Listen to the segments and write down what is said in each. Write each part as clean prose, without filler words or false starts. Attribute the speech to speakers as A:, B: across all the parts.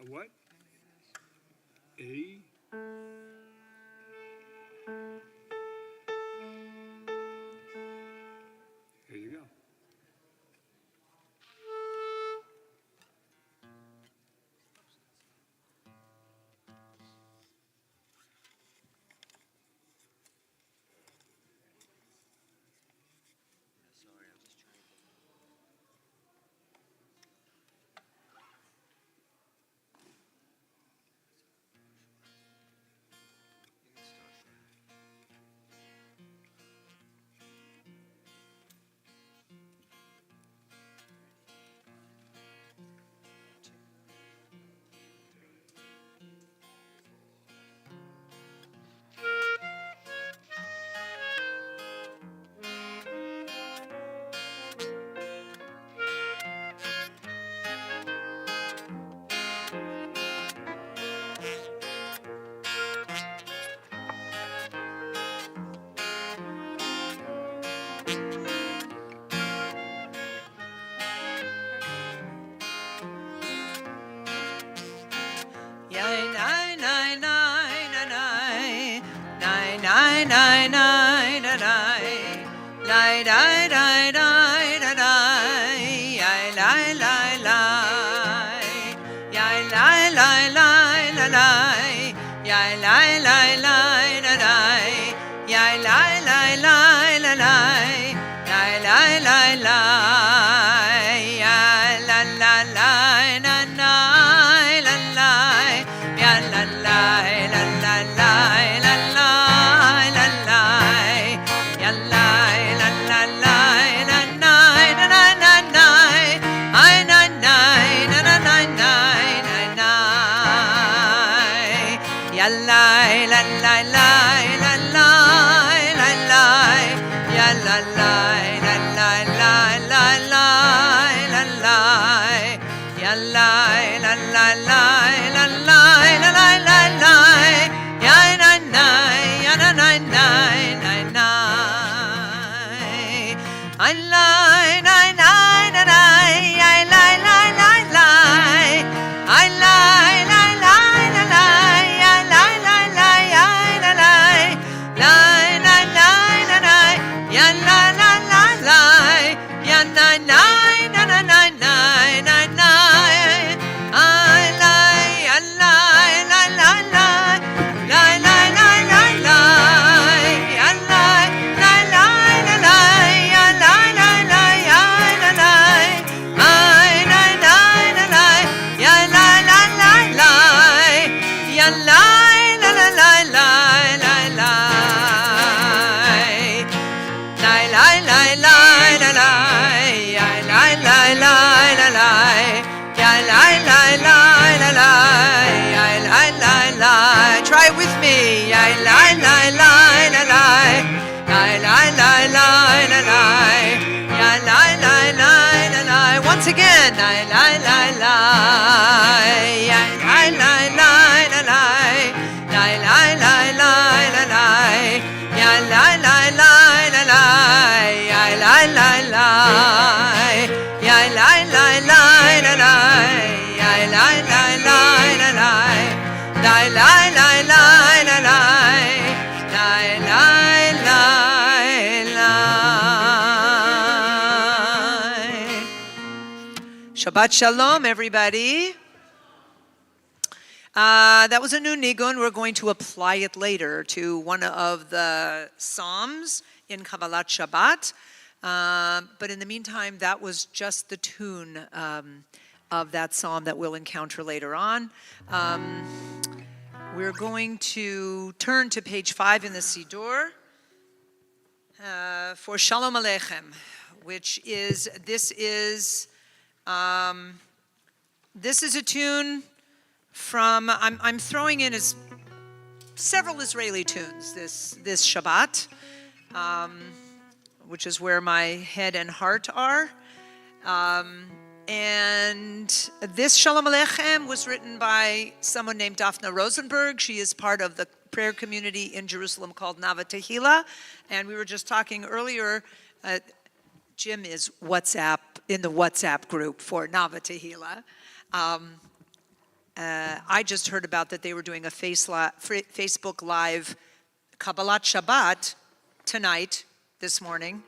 A: what? A. Here you go.
B: Try it with me. Once again. Shabbat Shalom, everybody. That was a new nigun. We're going to apply it later to one of the Psalms in Kabbalat Shabbat. But in the meantime, that was just the tune of that psalm that we'll encounter later on. We're going to turn to page 5 in the Siddur for Shalom Aleichem, which is, this is a tune from, I'm throwing in as several Israeli tunes this Shabbat, which is where my head and heart are. And this Shalom Aleichem was written by someone named Daphne Rosenberg. She is part of the prayer community in Jerusalem called Nava Tehillah. And we were just talking earlier, Jim is in the WhatsApp group for Nava Tehillah. I just heard about that they were doing a Facebook Live Kabbalat Shabbat tonight, this morning.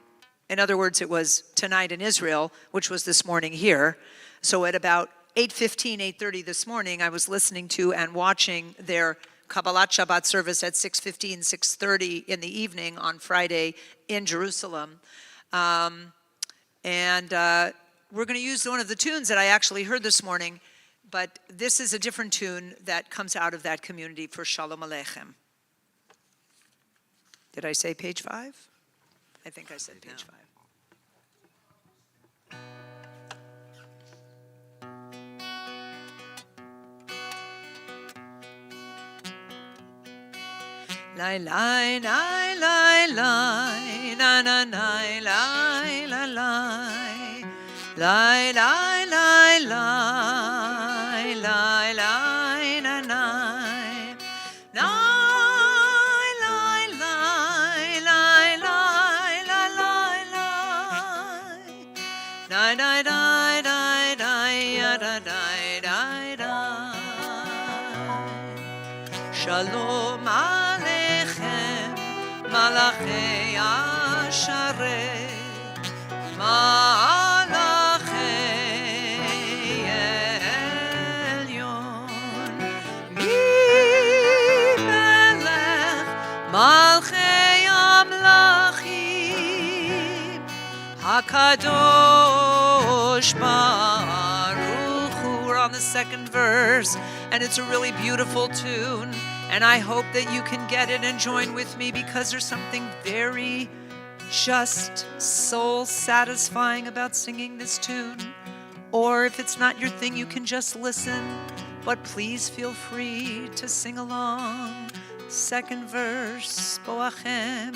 B: In other words, it was tonight in Israel, which was this morning here. So at about 8:15, 8:30 this morning, I was listening to and watching their Kabbalat Shabbat service at 6:15, 6:30 in the evening on Friday in Jerusalem. And we're going to use one of the tunes that I actually heard this morning, but this is a different tune that comes out of that community for Shalom Aleichem. Did I say page 5? I think I said page 5. Lai lai lai lai lai na na na lai la lai lai lai lai lai lai lai na na lai lai lai lai lai la lai lai dai dai dai dai ya da dai dai dai Shalom Malachei Asharet, Malachei Elyon, Mi Melech Malchei Amlachim, HaKadosh Baruch Hu. We're on the second verse, and it's a really beautiful tune. And I hope that you can get it and join with me, because there's something very just soul satisfying about singing this tune. Or if it's not your thing, you can just listen. But please feel free to sing along. Second verse, Boachem.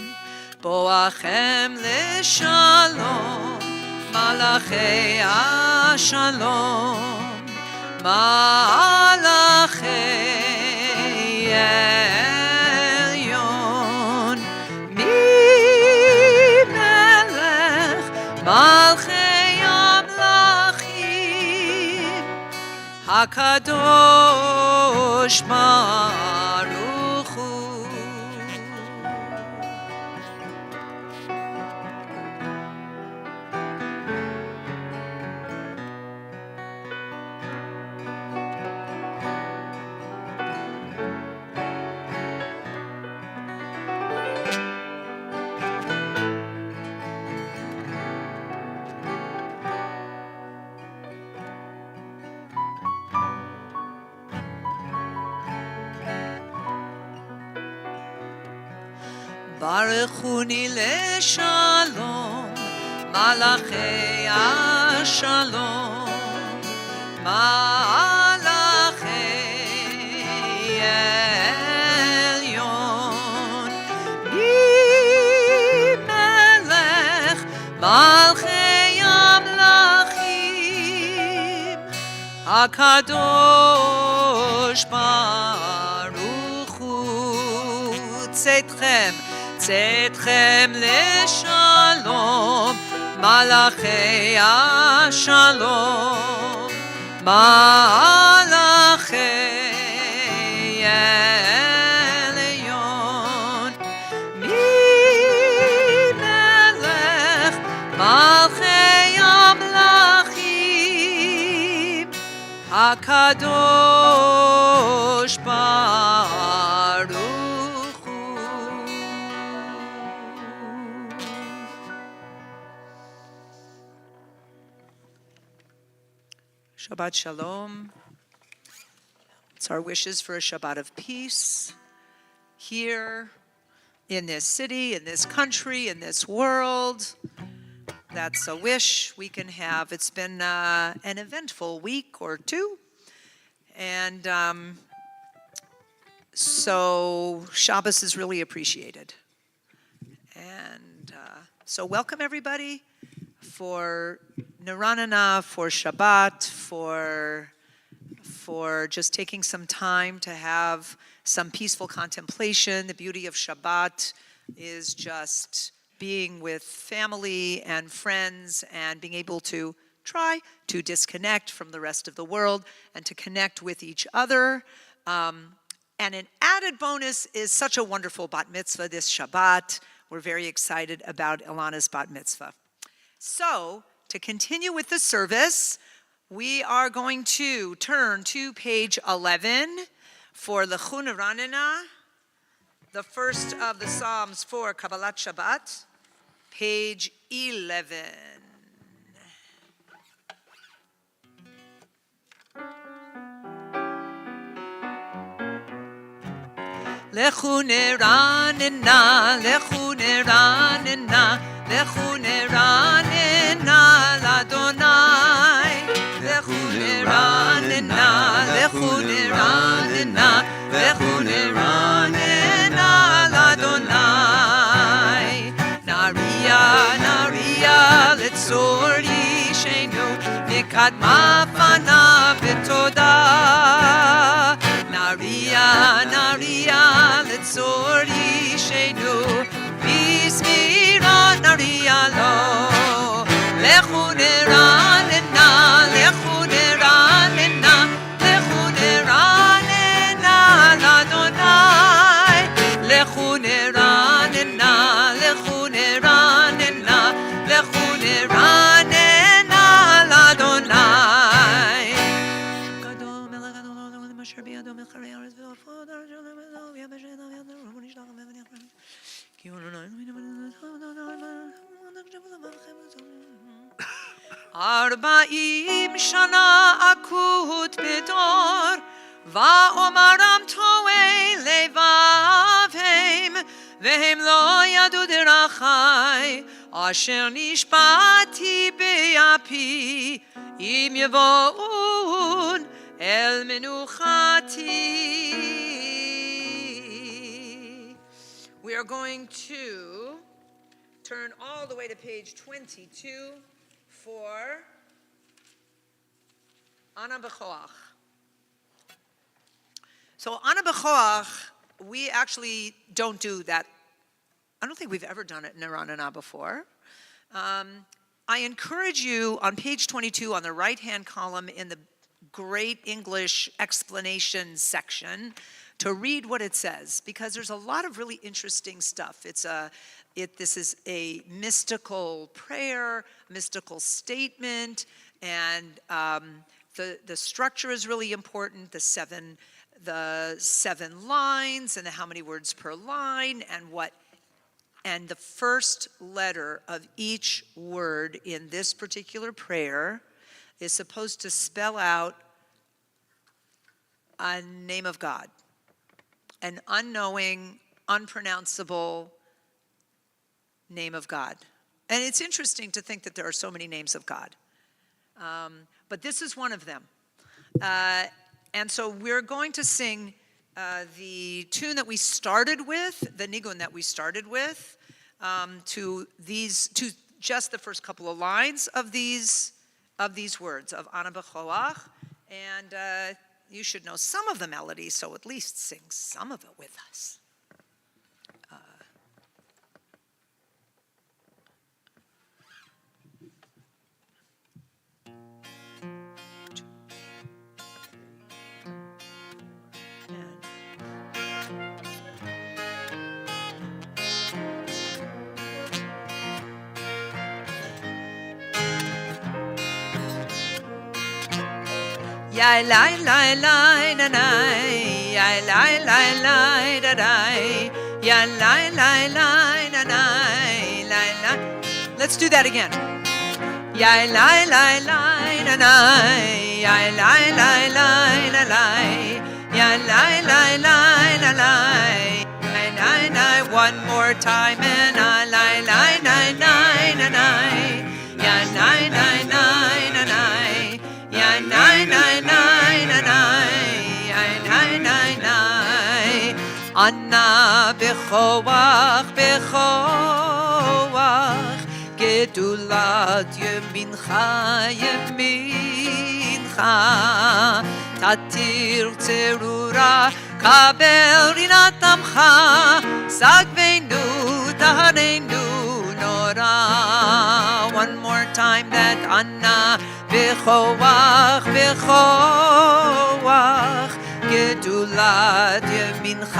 B: Boachem leShalom, Malachei Ashalom, Malachei Elyon, Mi Melech Malchei Amlachim, HaKadosh Baruch Hu. Baruchuni leShalom, Malachei Ashalom, Malachei Elyon, Mi Melech Malchei Amlachim, HaKadosh Baruch Hu. Tzedchem leShalom, Malachei Ashalom, Malachei Elyon, Mi Melech Malchei Amlachim, HaKadosh Baruch Hu. Shabbat Shalom. It's our wishes for a Shabbat of peace here in this city, in this country, in this world. That's a wish we can have. It's been an eventful week or two. And so Shabbos is really appreciated. And so welcome everybody for Niranana, for Shabbat, for just taking some time to have some peaceful contemplation. The beauty of Shabbat is just being with family and friends and being able to try to disconnect from the rest of the world and to connect with each other. And an added bonus is such a wonderful bat mitzvah this Shabbat. We're very excited about Ilana's bat mitzvah. So, to continue with the service, we are going to turn to page 11 for Lechun Ranina, the first of the Psalms for Kabbalat Shabbat, page 11. Lechun Ranina, Lechun Ranina, Lechun Ranina l'Adonai. Lechun Ranina, Lechun Ranina, Lechun Ranina l'Adonai. Naria, Naria, Letzor Yishenu, Nikadma Fanav B'toda. Naria, Naria, Letzor Yishenu, Bismira Naria lo. Lechun Ranina, Lechun Ranina, Lechun Ranina l'Adonai. Lechun Ranina, Lechun Ranina, Lechun Ranina l'Adonai. Gadol melech Adonai asher biyado mecharei haaretz ve'afod Arba'im shana akut bedor va'omaram toei levavhem vehem lo yadu derachai asher nishbati be'api im yevo'un el menuchati. We are going to turn all the way to page 22 for Ana B'Choach. So Ana B'Choach, we actually don't do that. I don't think we've ever done it in Ranina before. I encourage you on page 22 on the right-hand column in the Great English Explanation section to read what it says, because there's a lot of really interesting stuff. This is a mystical prayer, mystical statement, and the structure is really important. The seven lines and how many words per line and the first letter of each word in this particular prayer is supposed to spell out a name of God, an unknowing, unpronounceable name of God. And it's interesting to think that there are so many names of God. But this is one of them. And so we're going to sing the tune that we started with, the nigun that we started with, to just the first couple of lines of these words of Ana B'Choach. And you should know some of the melody, so at least sing some of it with us. Ya la la la na na, ya la la la da da, ya la la la na na, la la. Let's do that again. Ya la la la na na, ya la la la na na, ya la la la na na, na na. One more time and la la la na na na, ya la la la na na. Ya nai nai nai nai nai nai nai. Ana B'Choach B'Choach Gedulat Yemincha Yemincha Tatir Tzerura Kabel Rinat Amcha Sagveinu Tahareinu Nora. One more time that Ana בכוח בכוח גדולת ימינך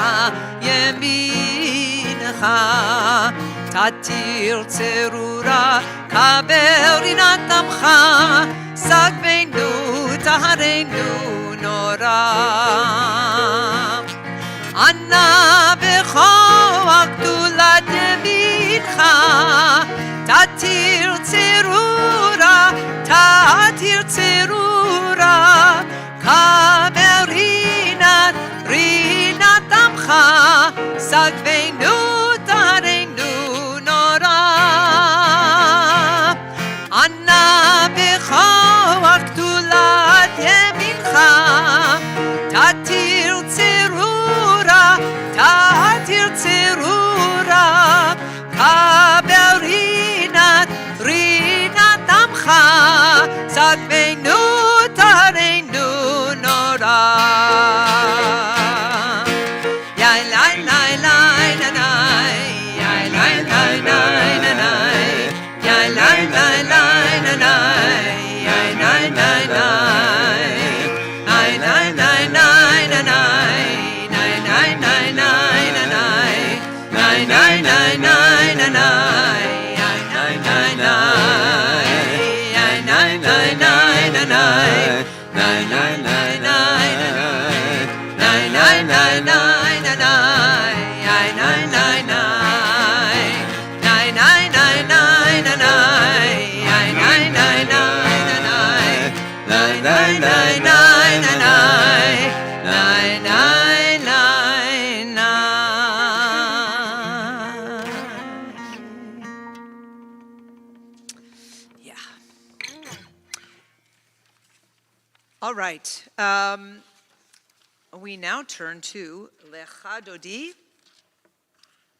B: ימינך תתיר צרורה קבל רינת עמך סגבנו טהרנו נורא ענה בכוח גדולת ימינך תתיר צרורה תתיר צרורה קבל רינת עמך סגבנו טהרנו נורא ענה בכוח גדולת ימינך תתיר צרורה תתיר צרורה קבל רינת עמך סגבנו טהרנו נורא All right. We now turn to Lecha Dodi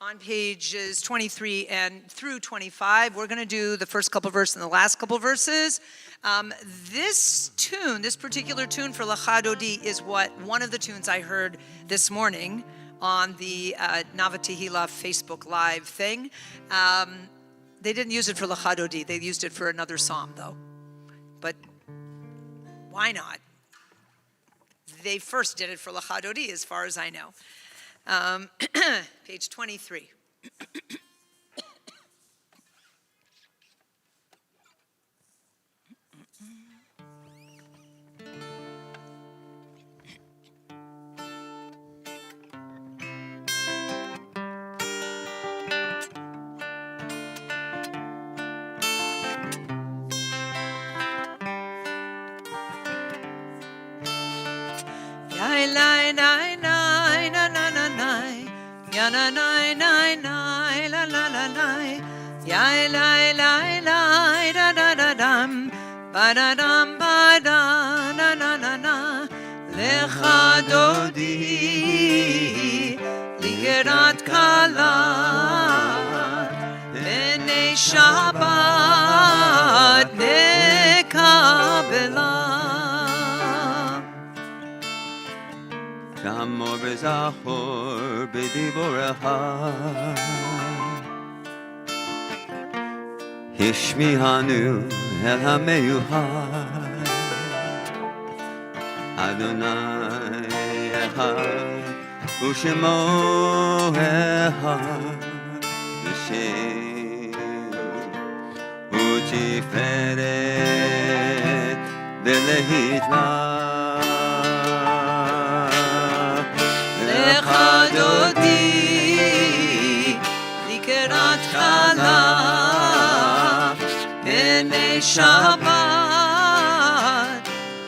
B: on pages 23 and through 25. We're going to do the first couple verses and the last couple verses. This tune, this particular tune for Lecha Dodi is one of the tunes I heard this morning on the Nava Tehillah Facebook Live thing. They didn't use it for Lecha Dodi. They used it for another psalm, though. But why not? They first did it for Lecha Dodi, as far as I know. Page 23. Ya na na na na la la la la ya la la la da da da dam ba da dam ba da na na na na Lecha Dodi Ligerat Kala Bnei Shabbat Nekabela
A: Kamor bezachor bediborecha Hishmihanu el hameyuhad Adonai echad u'shemo echad V'shem u'tiferet v'lehitlah
B: Lecha Dodi Ligerat Kala Bnei Shabbat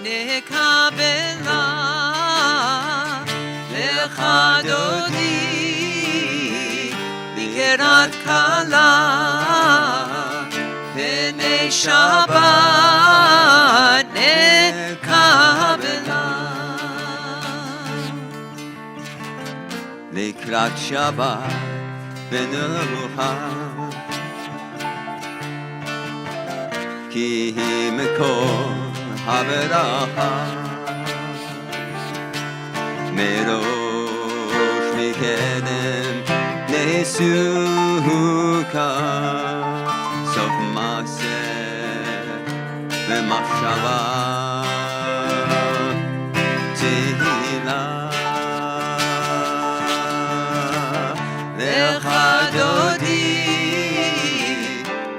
B: Nekabela Lecha Dodi Ligerat Kala Bnei Shabbat Nekabela
A: לקראת שבת ונוחה כי היא מקור הברכה מראש מקדם נסוכה סוף מעשה ומחשבה תהילה. לך דודי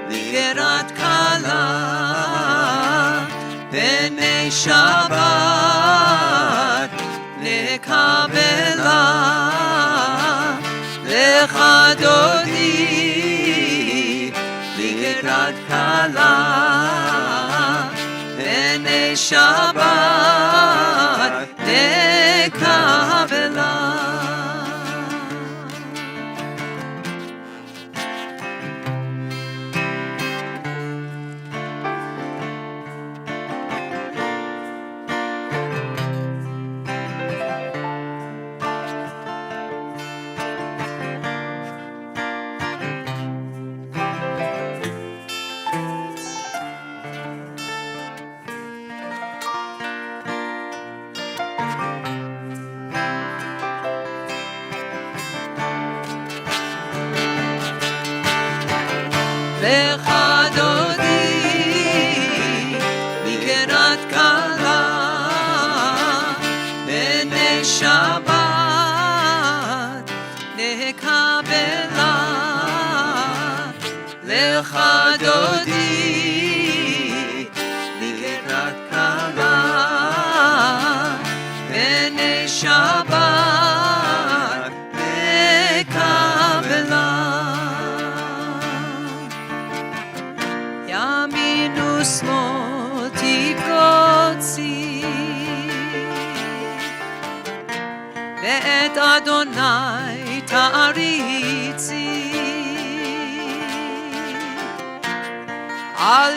A: לקראת כלה פני שבת לקבלה. לך דודי לקראת כלה פני שבת לקבלה. לך דודי לקראת כלה פני שבת לקבלה. לך דודי לקראת כלה פני שבת לקבלה. ימין ושמאל תקרוצי ואת אדוני תעריצי. אל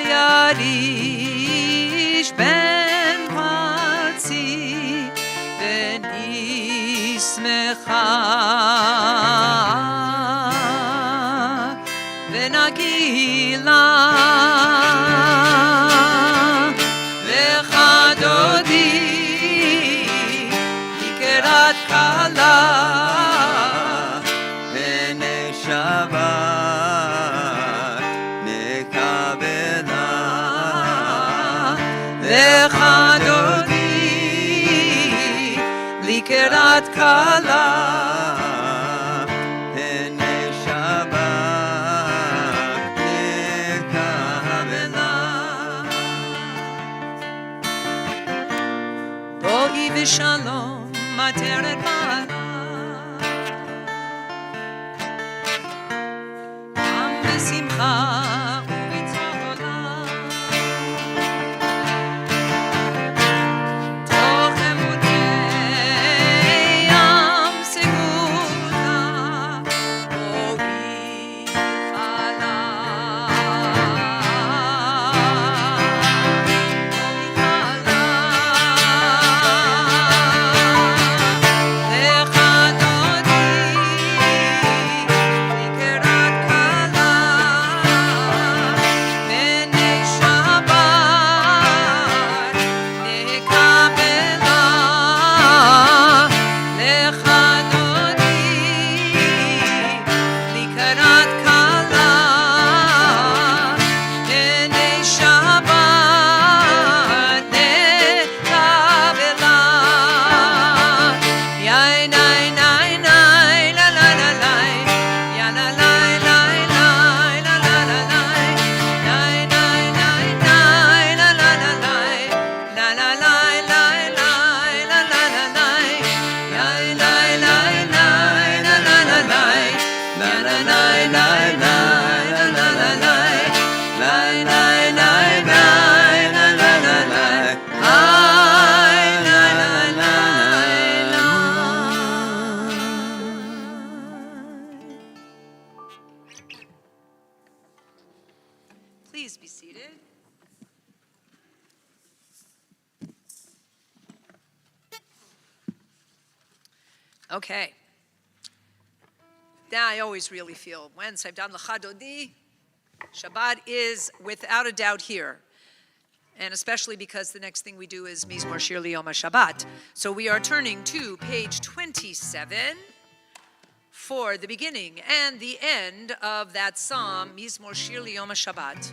A: יריש בן פרצי ונשמחה ונגילה. לך דודי לקראת כלה פני שבת נקבלה. לך דודי לקראת כלה פני שבת נקבלה. בואי ושלום עטרת מעלה גם בשמחה ובצהלה. תוך אמוני ים סגולה בואי חלה. לך דודי לקראת כלה פני שבת נקבלה. לך דודי לקראת כלה פני שבת נקבלה. יאי ניי ניי ניי לה לה לה לה יא לה לה לה לה לה לה לה לה ניי ניי ניי ניי לה לה לה לה לה לה לה לה לה לה לה לה יאי לה לה לה לה לה לה לה לה לה לה לה לה לה לה לה ניי ניי ניי ניי לה לה לה לה איי לה לה לה לה. Please be seated. Okay. Now I always really feel once I've done Lecha Dodi, Shabbat is without a doubt here. And especially because the next thing we do is Mizmor Shir Liyom HaShabbat. So we are turning to page 27 for the beginning and the end of that psalm, Mizmor Shir Liyom HaShabbat.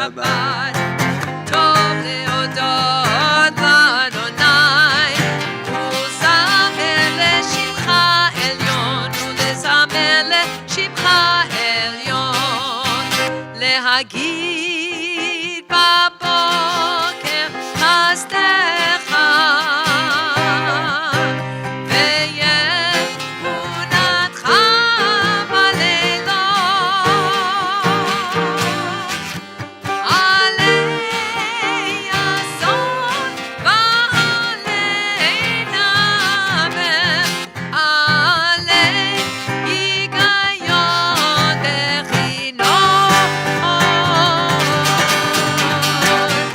A: Shabbat. Tov leodot l'Adonai, u'zamer le'shimcha elyon, u'lezamer le'shimcha elyon. Lehagid baboker chastecha, ve'yemunatcha baleilot. Alei ason va'alei naver, alei higayon dechinot.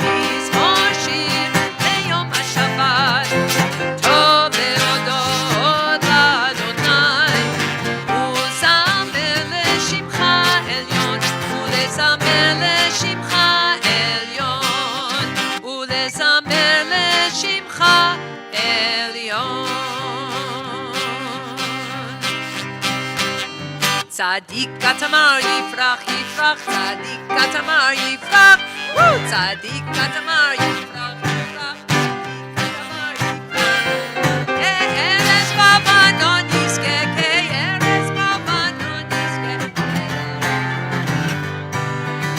A: Mizmor shir leyom haShabbat, tov leodot l'Adonai, u'zamer le'shimcha elyon, u'lezamer le'shimcha elyon, u'lezamer le'shimcha elyon. Tzadik katamar yifrach, yifrach, tzadik katamar yifrach, woo! Tzadik katamar yifrach, yifrach, katamar yifrach. Ke'eres bavanon yizke, ke'eres bavanon yizke,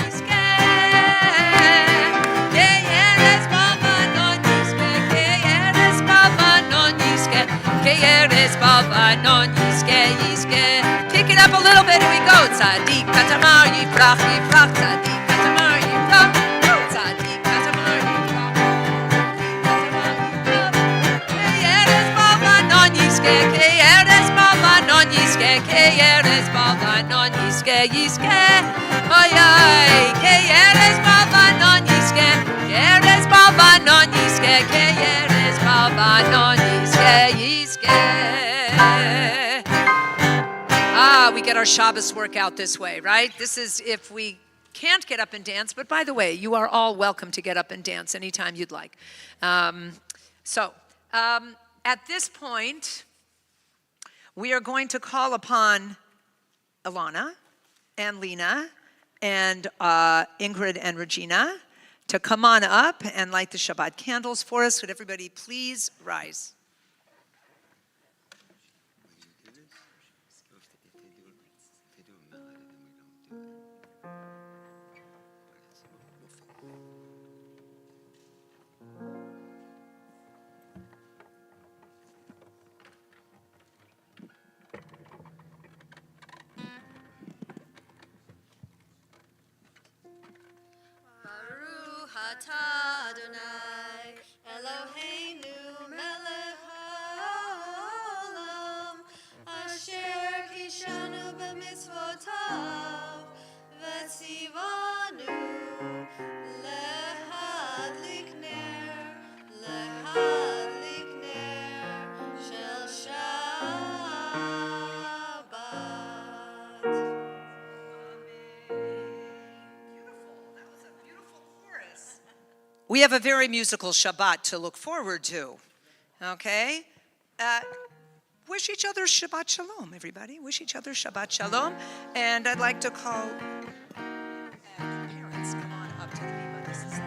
A: yizke. Ke'eres bavanon yizke, ke'eres bavanon yizke, ke'eres bavanon yizke, yizke. Pick it up a little bit, here we go. Tzadik katamar yifrach, yifrach, tzadik katamar yifrach, tzadik katamar yifrach, katamar yifrach. Ke'eres bavanon yizke, ke'eres bavanon yizke, ke'eres bavanon yizke, yizke. Oy, oy. Ke'eres bavanon yizke, ke'eres bavanon yizke, ke'eres bavanon yizke, yizke. We get our Shabbos workout this way, right? This is if we can't get up and dance, but by the way, you are all welcome to get up and dance anytime you'd like. At this point, we are going to call upon Ilana and Lena and Ingrid and Regina to come on up and light the Shabbat candles for us. Would everybody please rise?
C: Baruch atah Adonai Eloheinu melech haolam asher kishanu b'mitzvotav v'tzivanu lehadlik ner shel Shabbat.
B: We have a very musical Shabbat to look forward to, okay? Wish each other Shabbat Shalom, everybody. Wish each other Shabbat Shalom. And I'd like to call parents, come on up to the Bima. This is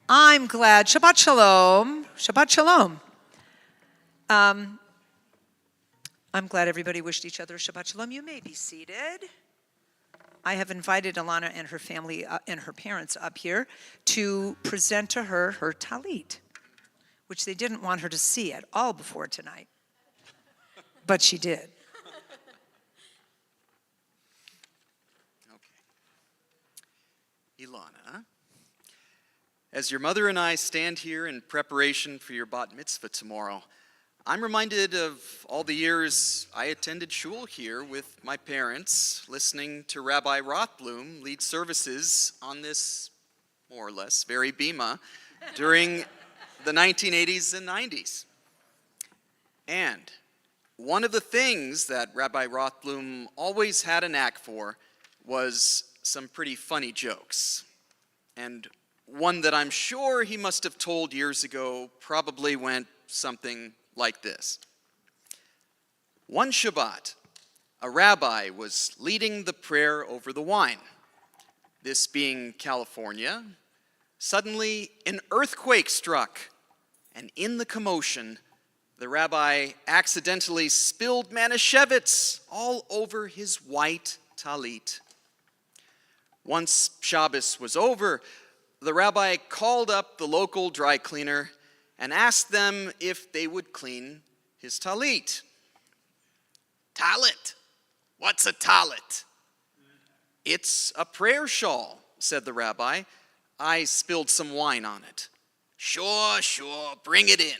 B: I'm glad. Shabbat Shalom. Shabbat Shalom. I'm glad everybody wished each other Shabbat Shalom. You may be seated. I have invited Ilana and her family and her parents up here to present to her her talit, which they didn't want her to see at all before tonight, but she did.
D: Okay. Ilana, as your mother and I stand here in preparation for your bat mitzvah tomorrow, I'm reminded of all the years I attended shul here with my parents, listening to Rabbi Rothblum lead services on this, more or less, very bima during the 1980s and 90s. And one of the things that Rabbi Rothblum always had a knack for was some pretty funny jokes. And one that I'm sure he must have told years ago probably went something like this. One Shabbat, a rabbi was leading the prayer over the wine. This being California, suddenly an earthquake struck, and in the commotion, the rabbi accidentally spilled Manischewitz all over his white talit. Once Shabbos was over, the rabbi called up the local dry cleaner and asked them if they would clean his talit. Talit? What's a talit? It's a prayer shawl, said the rabbi. I spilled some wine on it. Sure, bring it in.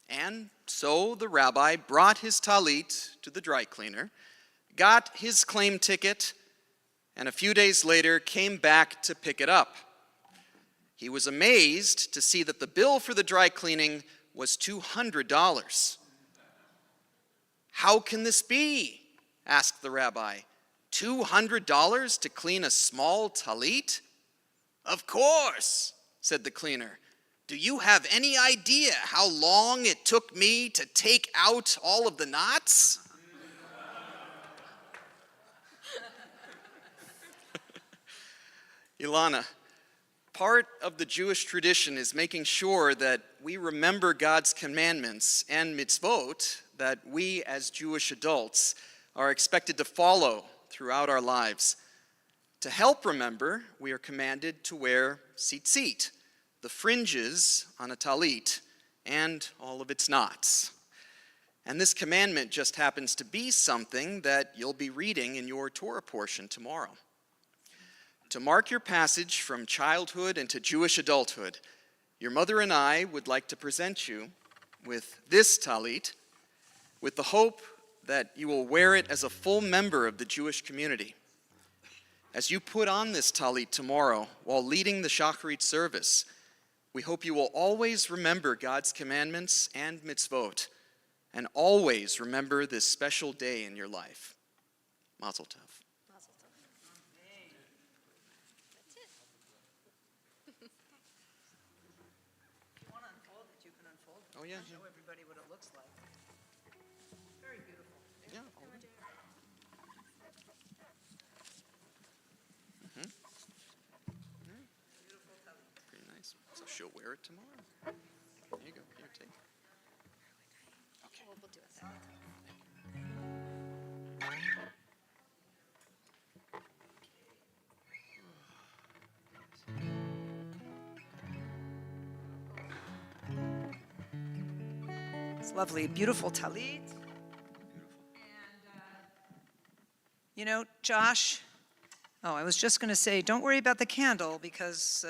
D: And so the rabbi brought his talit to the dry cleaner, got his claim ticket, and a few days later came back to pick it up. He was amazed to see that the bill for the dry cleaning was $200. How can this be? Asked the rabbi. $200 to clean a small talit? Of course, said the cleaner. Do you have any idea how long it took me to take out all of the knots? Ilana, part of the Jewish tradition is making sure that we remember God's commandments and mitzvot that we as Jewish adults are expected to follow throughout our lives. To help remember, we are commanded to wear tzitzit, the fringes on a talit, and all of its knots. And this commandment just happens to be something that you'll be reading in your Torah portion tomorrow. To mark your passage from childhood into Jewish adulthood, your mother and I would like to present you with this talit, with the hope that you will wear it as a full member of the Jewish community. As you put on this talit tomorrow while leading the Shacharit service, we hope you will always remember God's commandments and mitzvot, and always remember this special day in your life. Mazel tov. Oh, yeah.
B: Show everybody what it looks like. Very beautiful.
D: Yeah.
B: Beautiful talit.
D: Pretty nice. So she'll wear it tomorrow. There you go. Here, take. Okay.
C: We'll do it.
B: It's lovely, beautiful talit. You know, Josh, I was just going to say, don't worry about the candle because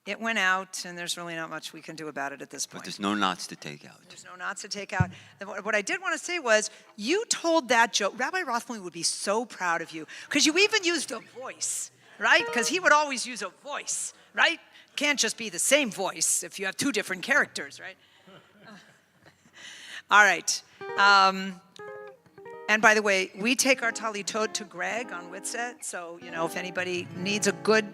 B: it went out and there's really not much we can do about it at this point.
E: But there's no knots to take out.
B: There's no knots to take out. And what I did want to say was, you told that joke. Rabbi Rothblum would be so proud of you because you even used a voice, right? Because he would always use a voice, right? Can't just be the same voice if you have two different characters, right? All right. And by the way, we take our talitot to Greg on Whitset. So, if anybody needs a good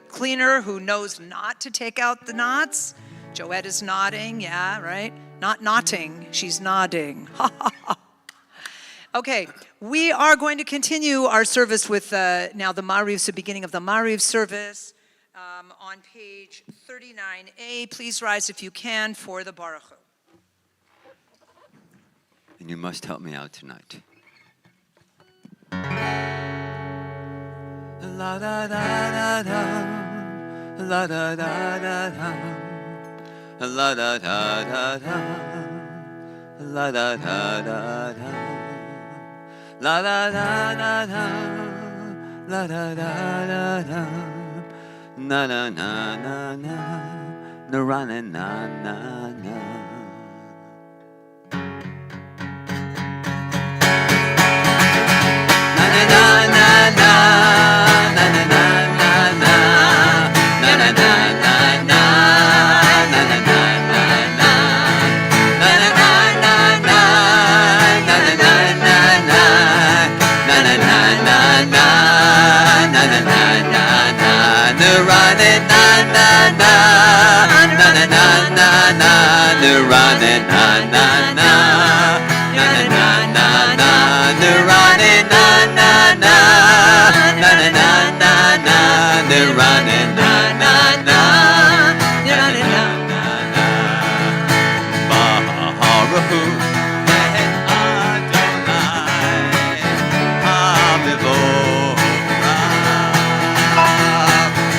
B: cleaner who knows not to take out the knots, Joette is nodding. Yeah, right? Not knotting. She's nodding. Okay, we are going to continue our service with now the Mariv, the beginning of the Mariv service on page 39a. Please rise if you can for the Baruch Hu.
E: And you must help me out tonight. La da da da da, la da da da da, la da da da da, la da da da da, la da da da da, la da da da da, na na na na na, na na na na na.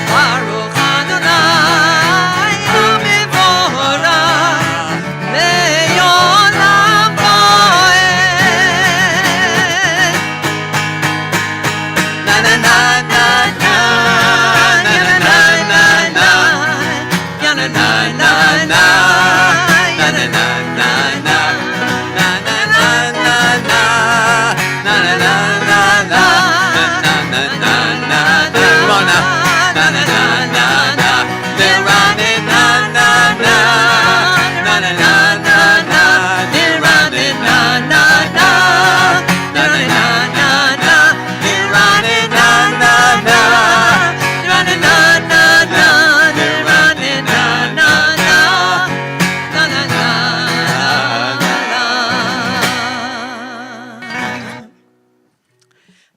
A: Baruch Adonai Hamevorach Le'olam Va'ed. Na na na na na, na na na na na, ya na na na na, ya na na na na, na na na na na, na na na na na, na na na na na. Come on now. Na na na na na, they're running na na na, na na na na na, they're running na na na, na na na na na, they're running na na na, running na na na, they're running na na na, na na na na.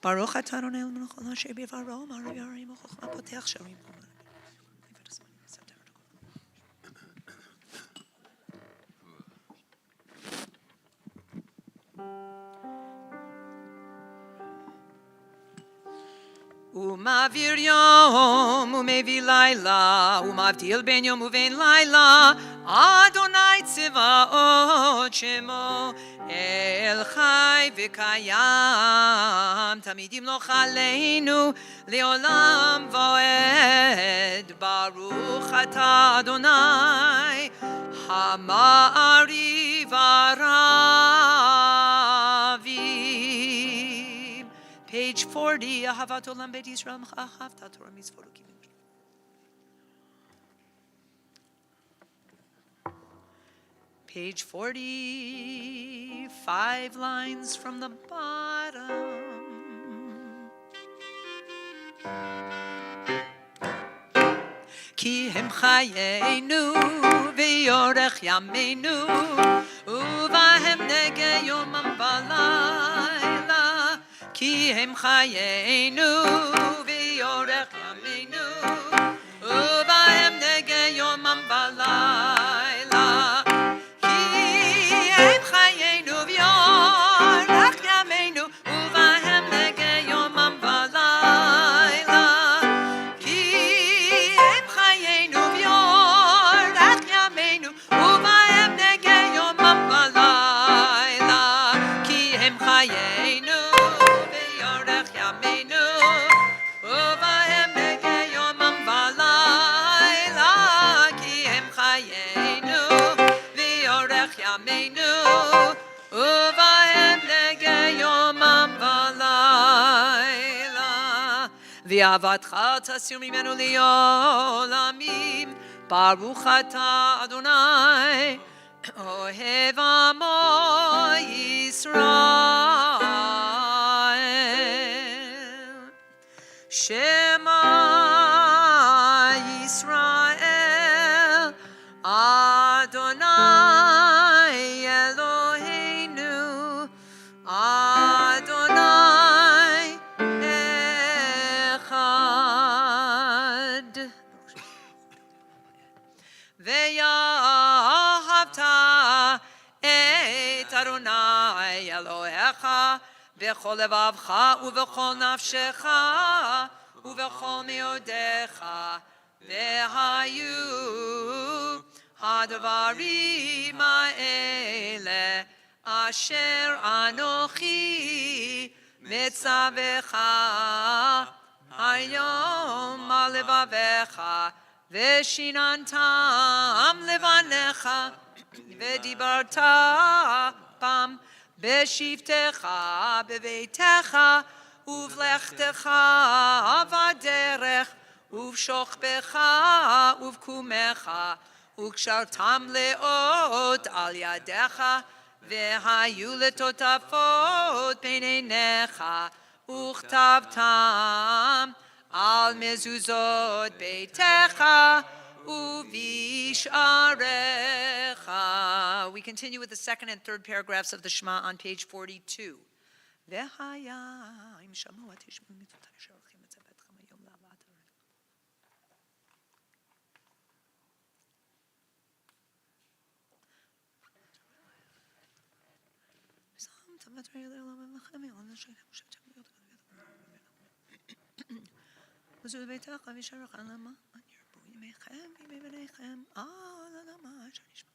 A: Baruch atah Adonai Eloheinu melech haolam asher b'dvaro amar v'yarim u'chokhmah potech sharim. Umavir yom umevi laila, umavdil ben yom uven laila, Adonai tziva'ot shemo, El chai v'kayam, tamid yimloch aleinu, le'olam va'ed. Baruch atah Adonai, hama'ariv aravim. Page 40, Ahavat Olam Beit Yisrael M'chavta Torah Mitzvot U'Kivim. Page 40, 5 lines from the bottom. Ki hem chayenu v'yorech yameinu uvahem nege yomam v'layla. Ki hem chayenu v'yorech yameinu uvahem nege yomam v'layla. Ki hem chayenu v'yorech yameinu uvahem nege yomam v'layla. Ki hem chayenu v'yorech yameinu uvahem nege yomam v'layla. Ki hem chayenu V'avatcha tasir mimenu li'olamim. Baruch atah Adonai ohev amo Yisrael. Shema Yisrael Adonai Eloheinu Adonai Echad. Ve'ahavta et Adonai Elohecha b'chol levavcha u'v'chol nafshecha u'v'chol me'odecha ve'hayu hadvarim ha'ele asher anochi metzavecha hayom al levavecha ve'shinantam levanecha ve'dibarta bam b'shivtecha b'veitecha uvlechtecha vaderech uvshochbecha uvkumecha ukshartam leot al yadecha ve'hayu letotafot peinenecha uchtavtam al mezuzot beitecha uvisharecha.
B: We continue with the second and third paragraphs of the Shema on page 42. והיה אם שמוע תשמעו מצוות אשר הולכים לצוותכם היום להבאת הארץ. וזו ביתך וישרך על למען ירבו ימיכם וימי בניכם על האדמה אשר נשמע.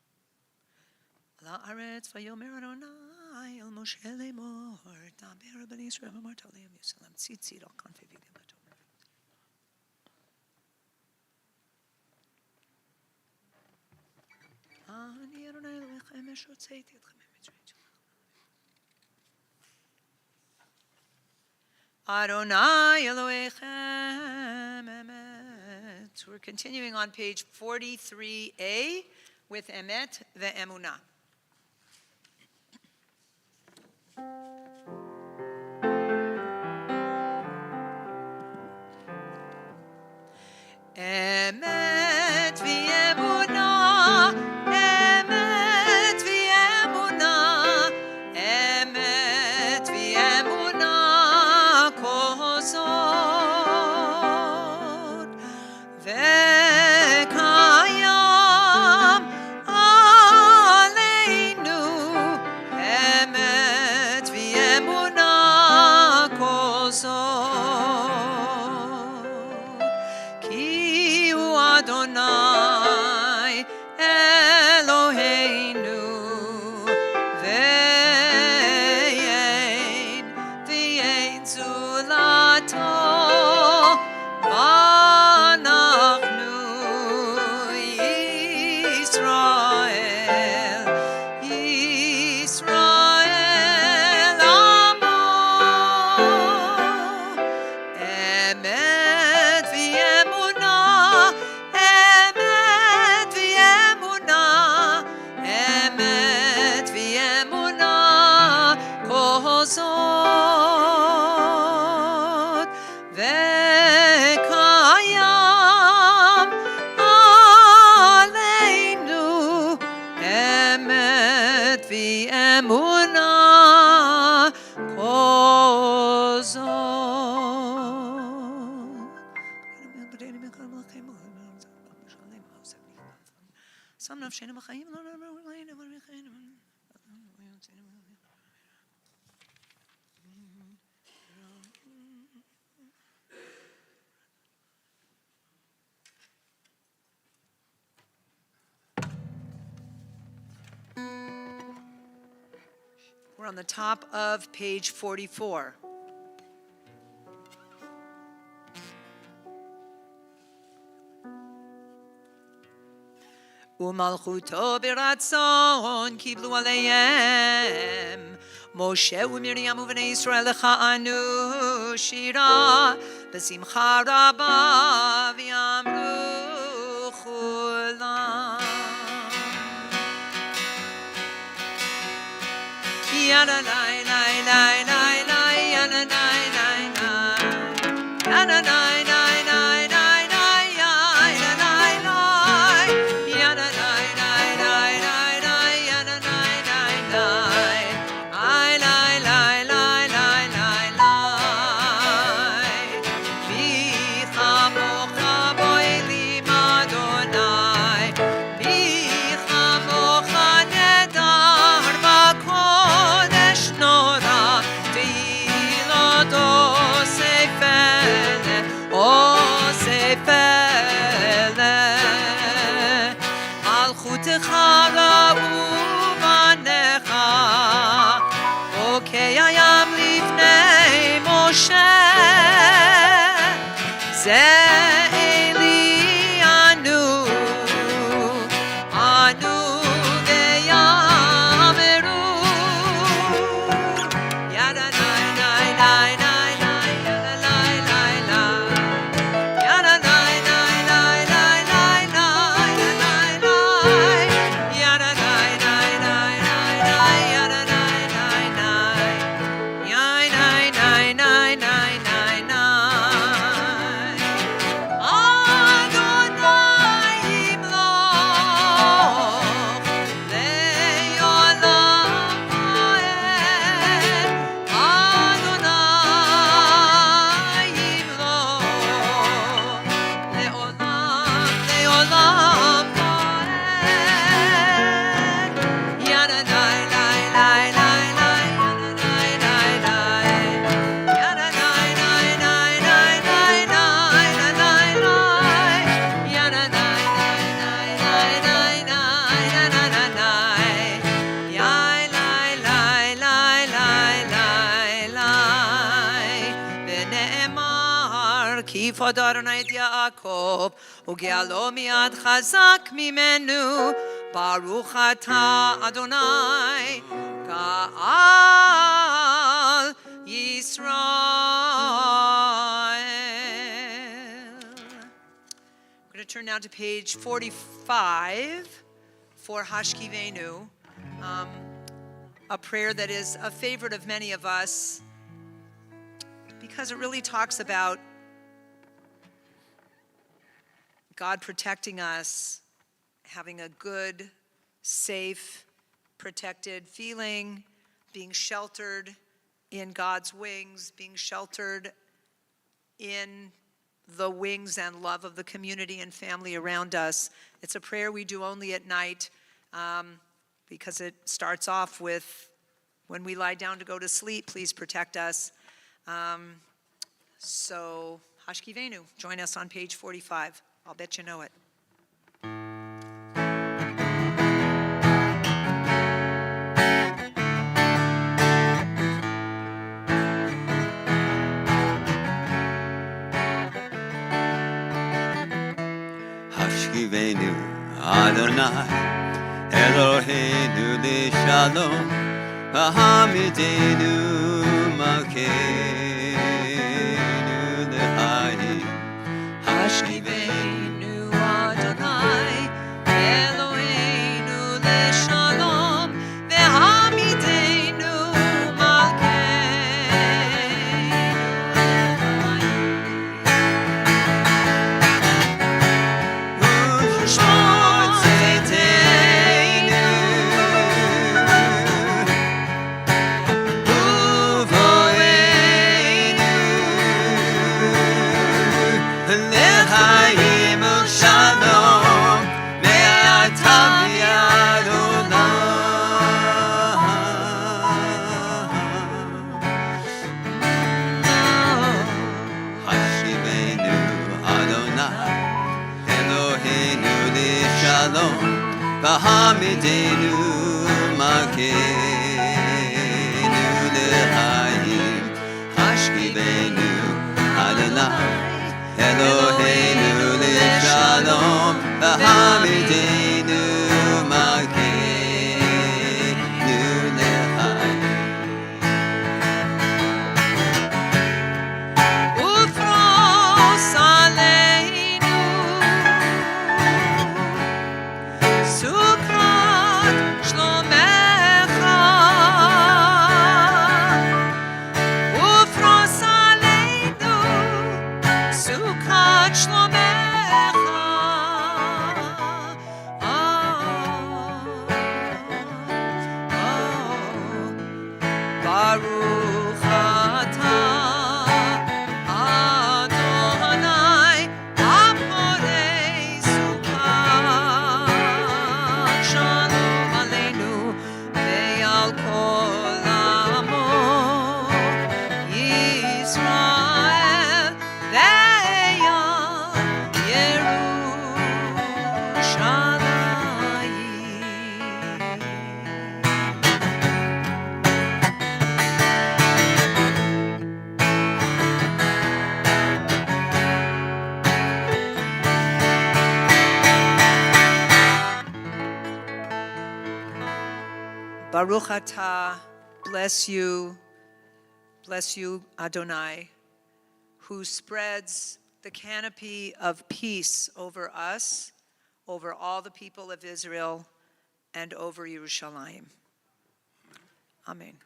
B: על הארץ ויאמר אדוני אל משה לאמור דבר בני ישראל ואמרת עליהם ירושלים ציצית על כנפי בגדי בתור. אני אדוני אלוהיכם אשר הוצאתי אתכם ממצרים. Adonai Elohechem Emet. We're continuing on page 43a with Emet ve'emunah. Emet ve'emunah, Emet ve'emunah, Emet ve'emunah kozot ve'kayam aleinu, Emet ve'emunah kozot ki hu Adonai Eloheinu ve'ein zulato v'anachnu Yisrael Yisrael amo Emet ve'emunah, Emet ve'emunah, Emet ve'emunah kozot ve'kayam aleinu, Emet ve'emunah kozot. Some nafshenu b'chaim, lo nafshenu b'chaim. We're on the top of page 44. ומלכותו ברצון קיבלו עליהם משה ומרים ובני ישראל לכהנו שירה בשמחה רבה ויאמרו כולם ידה לי לי לי לי לי ידה לי לי לי ידה לי לי no יפוד אדוני את יעקב, וגאלו מיד חזק ממנו. ברוך אתה אדוני, גאל ישראל. I'm going to turn now to page 45 for Hashkivenu, a prayer that is a favorite of many of us because it really talks about God protecting us, having a good, safe, protected feeling, being sheltered in God's wings, being sheltered in the wings and love of the community and family around us. It's a prayer we do only at night because it starts off with, when we lie down to go to sleep, please protect us. So, Hashkivenu, join us on page 45. I'll bet you know it.
E: Hashkivenu Adonai Eloheinu Lishalom V'hamidenu Malkeinu L'chaim
B: Hashkivenu Adonai, Eloheinu leshalom, v'hamidenu malkeinu. Shmot tzedekenu, uvoenu,
E: L'chaim Shalom Me'ata v'Adonai Hashivenu Adonai Eloheinu Lishalom V'hamidenu Malkeinu L'chaim Hashkivenu Adonai Eloheinu Lishalom V'hamidenu Malkeinu L'chaim
B: Ufros aleinu, Sukkot shlomecha. Ufros aleinu, Sukkot shlomecha. Baruch atah Adonai, Aporei Sukkot. Shalom aleinu ve'al kol amo Yisrael ve'al Yerushalayim. Baruch atah, bless you, Adonai, who spreads the canopy of peace over us, over all the people of Israel, and over Yerushalayim. Amen.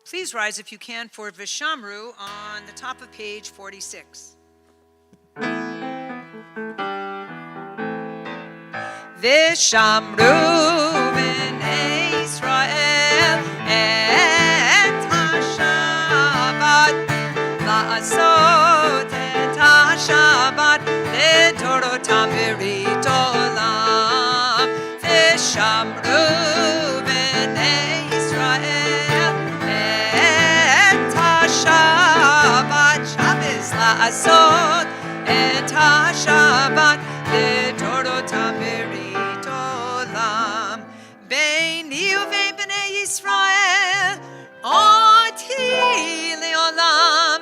B: Please rise if you can for Vishamru on the top of page 46. Vishamru b'nei Yisrael et HaShabbat, la'asot et HaShabbat le'dorotam berit olam. Vishamru b'nei Yisrael et HaShabbat, Shabbos la'asot et HaShabbat le'dorotam berit olam. Beini uvein b'nei Yisrael oti le'olam,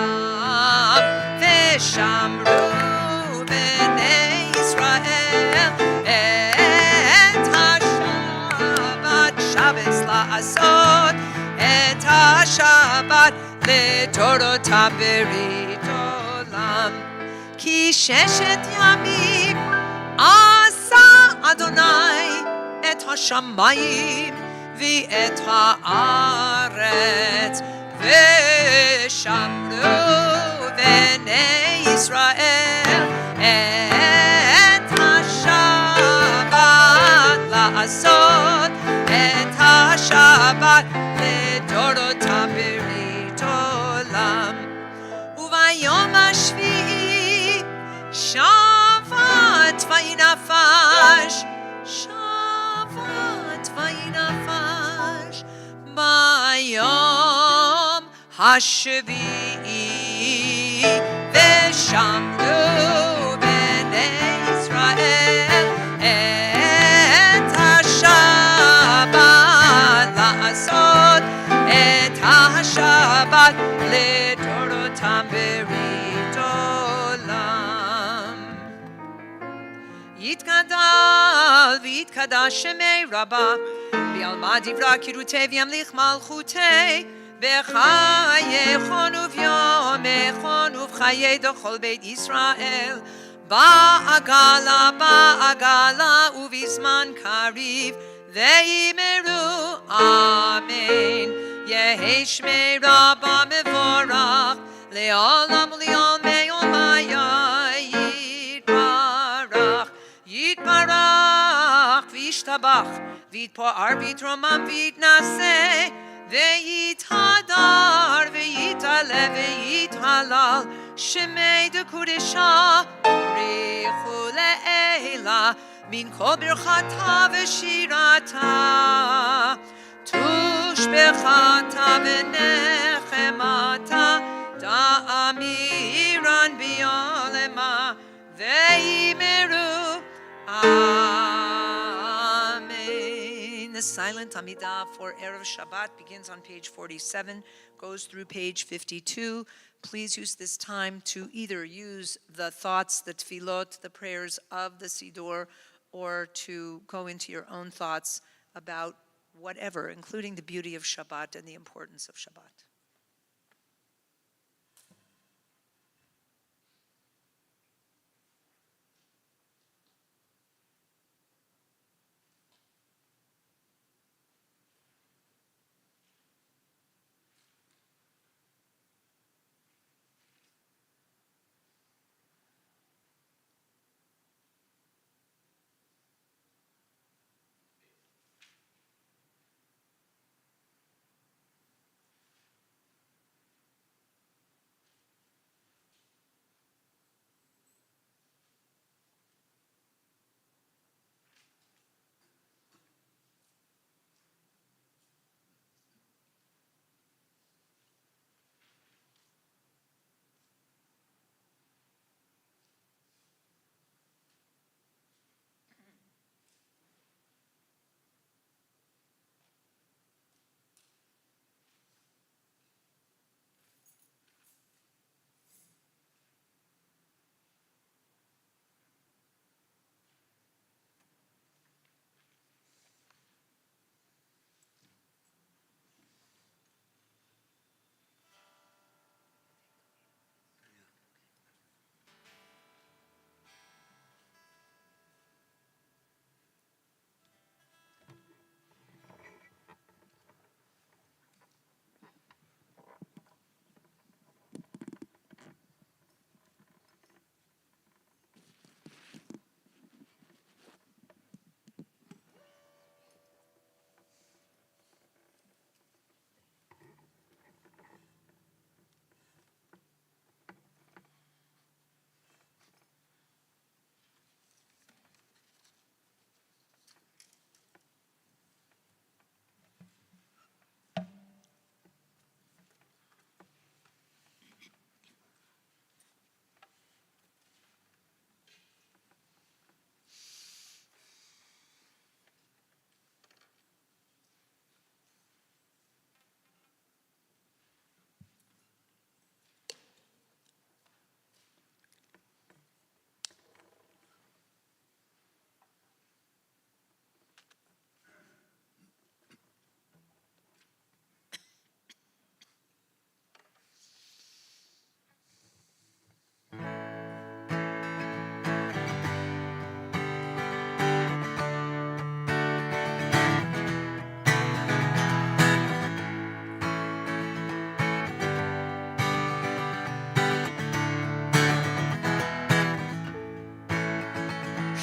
B: olam. Veshamru bnei Yisrael et ha-Shabbat Shabbos la'asot et ha-Shabbat letorota berit olam. Ki sheshet yamim asa Adonai et ha-shamayim v'et ha'aretz v'shamru bnei Yisrael et ha-Shabbat la'asot et ha-Shabbat לדורותה ברית עולם. וביום השביעי שבת וינפש, שבת וינפש ביום השביעי ושמרו בני ישראל את השבת לעשות את השבת לדורותם ברית עולם. יתגדל ויתקדש שמי רבה בעלמא דברה קירותי וימליך מלכותי בחייכון וביומכון ובחיי דכל בית ישראל בעגלה בעגלה ובזמן קריב ואמרו אמן. יהי שמי רבה מבורך לעולם ולעולמי עולמיה יתברך יתברך וישתבח ויתפאר ויתרומם ויתנשא ויתהדר ויתעלה ויתהלל שמי דקודשה בריחו לעילה מן כל ברכתה ושירתה תושבחתה ונחמתה תאמירן בעולמה ואמרו Amen. The silent Amidah for Erev Shabbat begins on page 47, goes through page 52. Please use this time to either use the thoughts, the tefillot, the prayers of the Siddur, or to go into your own thoughts about whatever, including the beauty of Shabbat and the importance of Shabbat.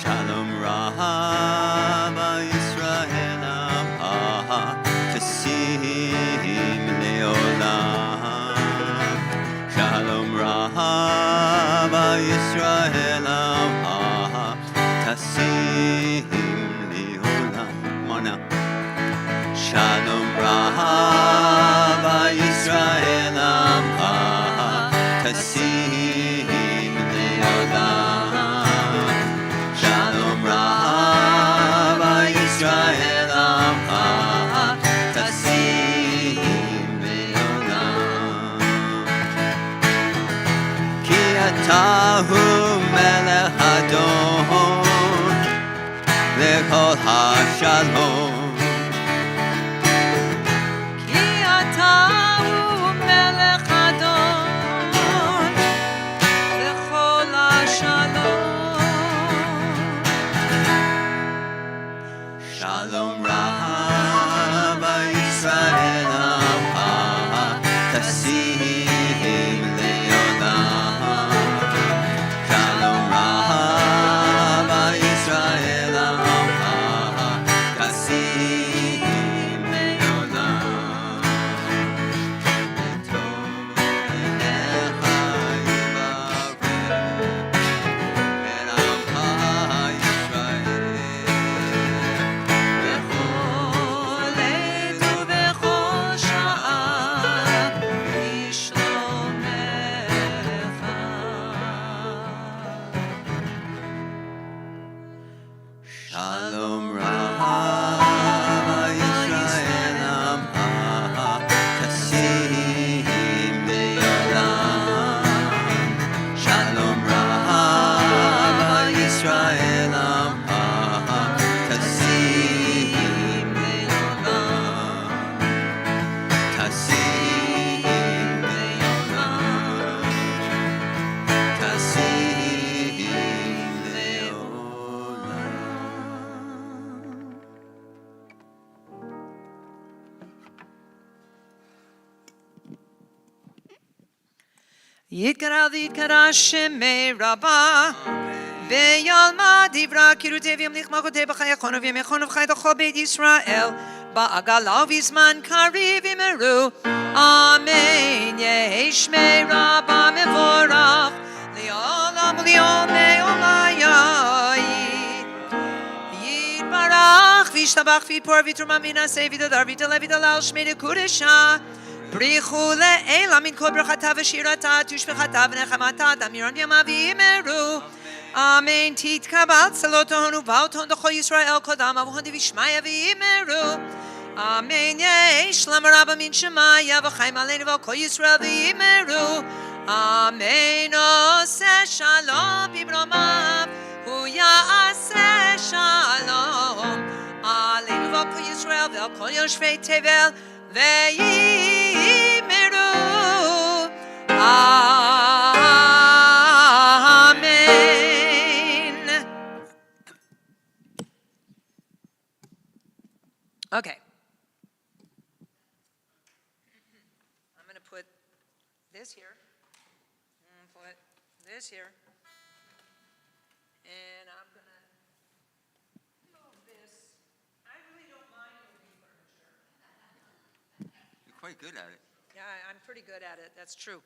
E: Shalom Rabba Yisrael Amha Tasim Leolam. Shalom Rabba Yisrael Amha Tasim Leolam. Come on now. Shalom Rabba Yisrael Amha Tasim Leolam. Shalom Rabba Yisrael Amha Tasim Leolam. Ki atahu melech Adon lechol hashalom.
B: כי אתה הוא מלך אדון לכל השלום.
E: Shalom Rabba Yisrael Amha Tasim Leolam. Shalom Rabba Yisrael Amha Tasim Leolam. Tov Elecha Yivarech El Amcha Yisrael.
B: בכל עת ובכל שעה לשלומך.
E: Shalom Rabba Yisrael Amha Tasim Leolam. Shalom Rabba Yisrael Amha Tasim Leolam. Tasim Leolam. Tasim Leolam.
B: יתגדל ויתקדש שמי רבה ויעלמה דברה קירותי וימליך מלכותי בחייכון ובימיכון ובחיית כל בית ישראל בעגלה ובזמן קריב ימרו אמן. יהי שמי רבה מבורך לעולם ולעולמי עולמי. יתברך וישתבח ויפור ויתרומם וינשא ויתהדר ויתעלה ויתהלל שמי לקודשה. בריחו לעילה מן כל ברכתה ושירתה תשבחתה ונחמתה דמירון ימה ויאמרו אמן. תתקבל צלותיהן ובאותיהן לכל ישראל קודם אבוהן דבשמיא ויאמרו אמן. יהי שלום רבה מן שמיא וחיים עלינו ועל כל ישראל ויאמרו אמן. עושה שלום במרומיו הוא יעשה שלום עלינו ועל כל ישראל ועל כל יושבי תבל ויאמרו amen. Okay. I'm going to put this here. And put this here. And I'm going to move this. I really don't mind moving furniture.
E: You're quite good at it.
B: Yeah, I'm pretty good at it. That's true.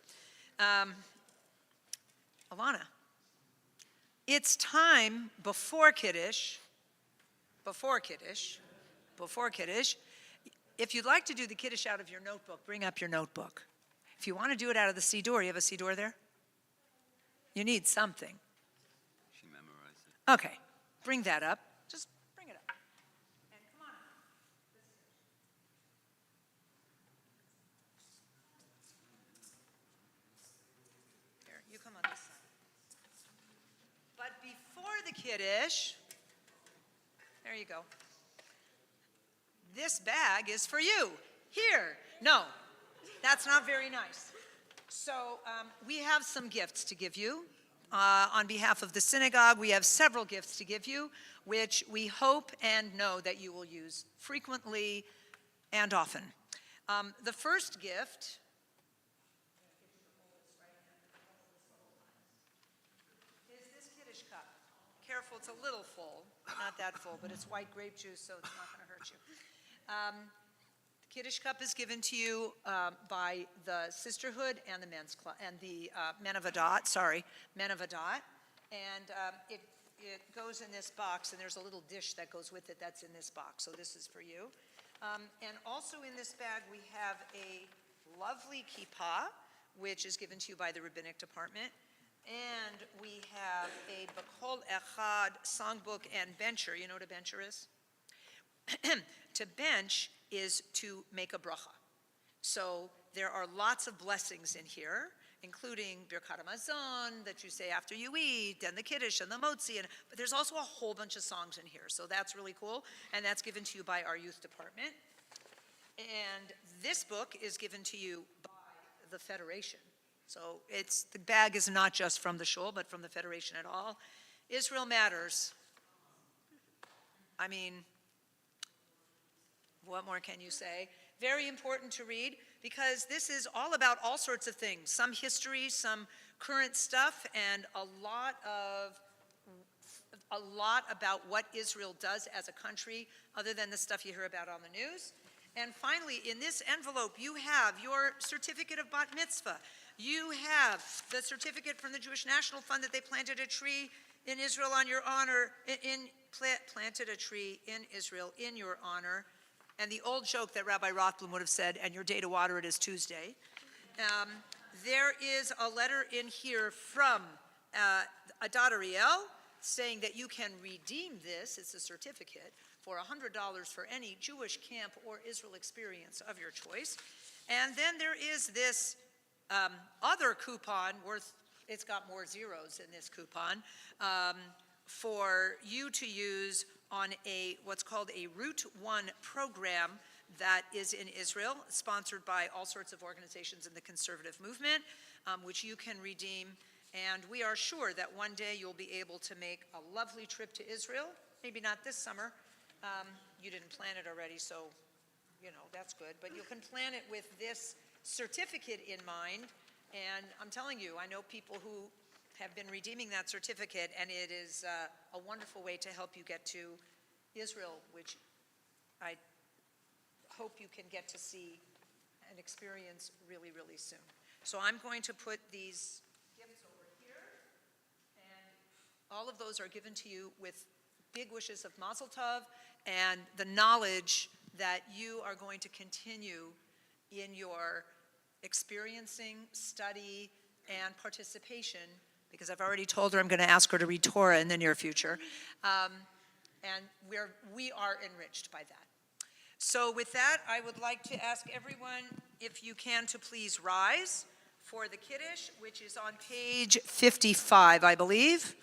B: Alana, it's time before Kiddush. If you'd like to do the Kiddush out of your notebook, bring up your notebook. If you want to do it out of the Siddur, you have a Siddur there? You need something.
E: She memorized it.
B: Okay, bring that up. Just bring it up. And come on up. Here, you come on this side. But before the Kiddush, there you go. This bag is for you. Here. No, that's not very nice. So we have some gifts to give you. On behalf of the synagogue, we have several gifts to give you, which we hope and know that you will use frequently and often. The first gift is this Kiddush cup. careful, it's a little full, not that full, but it's white grape juice, so it's not going to hurt you. The Kiddush cup is given to you by the sisterhood and the men's club, and the men of Adat, and it goes in this box, and there's a little dish that goes with it that's in this box, so this is for you. And also in this bag, we have a lovely kippah, which is given to you by the rabbinic department. And we have a B'Kol Echad songbook and bencher. You know what a bencher is? To bench is to make a bracha. So there are lots of blessings in here, including Birkat HaMazon that you say after you eat, and the Kiddush and the Motzi, but there's also a whole bunch of songs in here. So that's really cool, and that's given to you by our youth department. And this book is given to you by the Federation. So the bag is not just from the shul, but from the Federation at all. Israel Matters. I mean, what more can you say? Very important to read because this is all about all sorts of things. Some history, some current stuff, and a lot about what Israel does as a country other than the stuff you hear about on the news. And finally, in this envelope, you have your certificate of bat mitzvah. You have the certificate from the Jewish National Fund that they planted a tree in Israel on your honor, planted a tree in Israel in your honor. And the old joke that Rabbi Rothblum would have said, and your day to water it is Tuesday. There is a letter in here from Adat Ariel saying that you can redeem this, it's a certificate, for $100 for any Jewish camp or Israel experience of your choice. And then there is this other coupon worth, it's got more zeros in this coupon, for you to use on what's called a Route 1 program that is in Israel, sponsored by all sorts of organizations in the conservative movement, which you can redeem. And we are sure that one day you'll be able to make a lovely trip to Israel, maybe not this summer. You didn't plan it already, so, that's good. But you can plan it with this certificate in mind. And I'm telling you, I know people who have been redeeming that certificate, and it is a wonderful way to help you get to Israel, which I hope you can get to see and experience really, really soon. So I'm going to put these gifts over here, and all of those are given to you with big wishes of Mazel Tov and the knowledge that you are going to continue in your experiencing, study, and participation, because I've already told her I'm going to ask her to read Torah in the near future. And we are enriched by that. So with that, I would like to ask everyone, if you can, to please rise for the Kiddush, which is on page 55, I believe.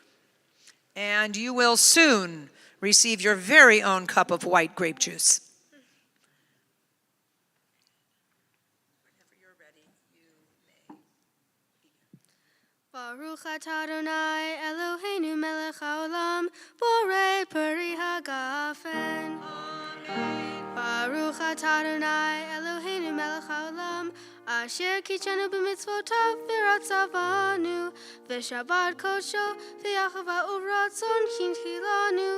B: And you will soon receive your very own cup of white grape juice. Whenever you're ready, you may begin.
F: Baruch atah Adonai Eloheinu melech haolam borei peri hagafen.
B: Amen.
F: Baruch atah Adonai Eloheinu melech haolam asher kitchenu b'mitzvotav v'ratzavanu v'shabbat kodsho v'yachava uvratzon kinchilanu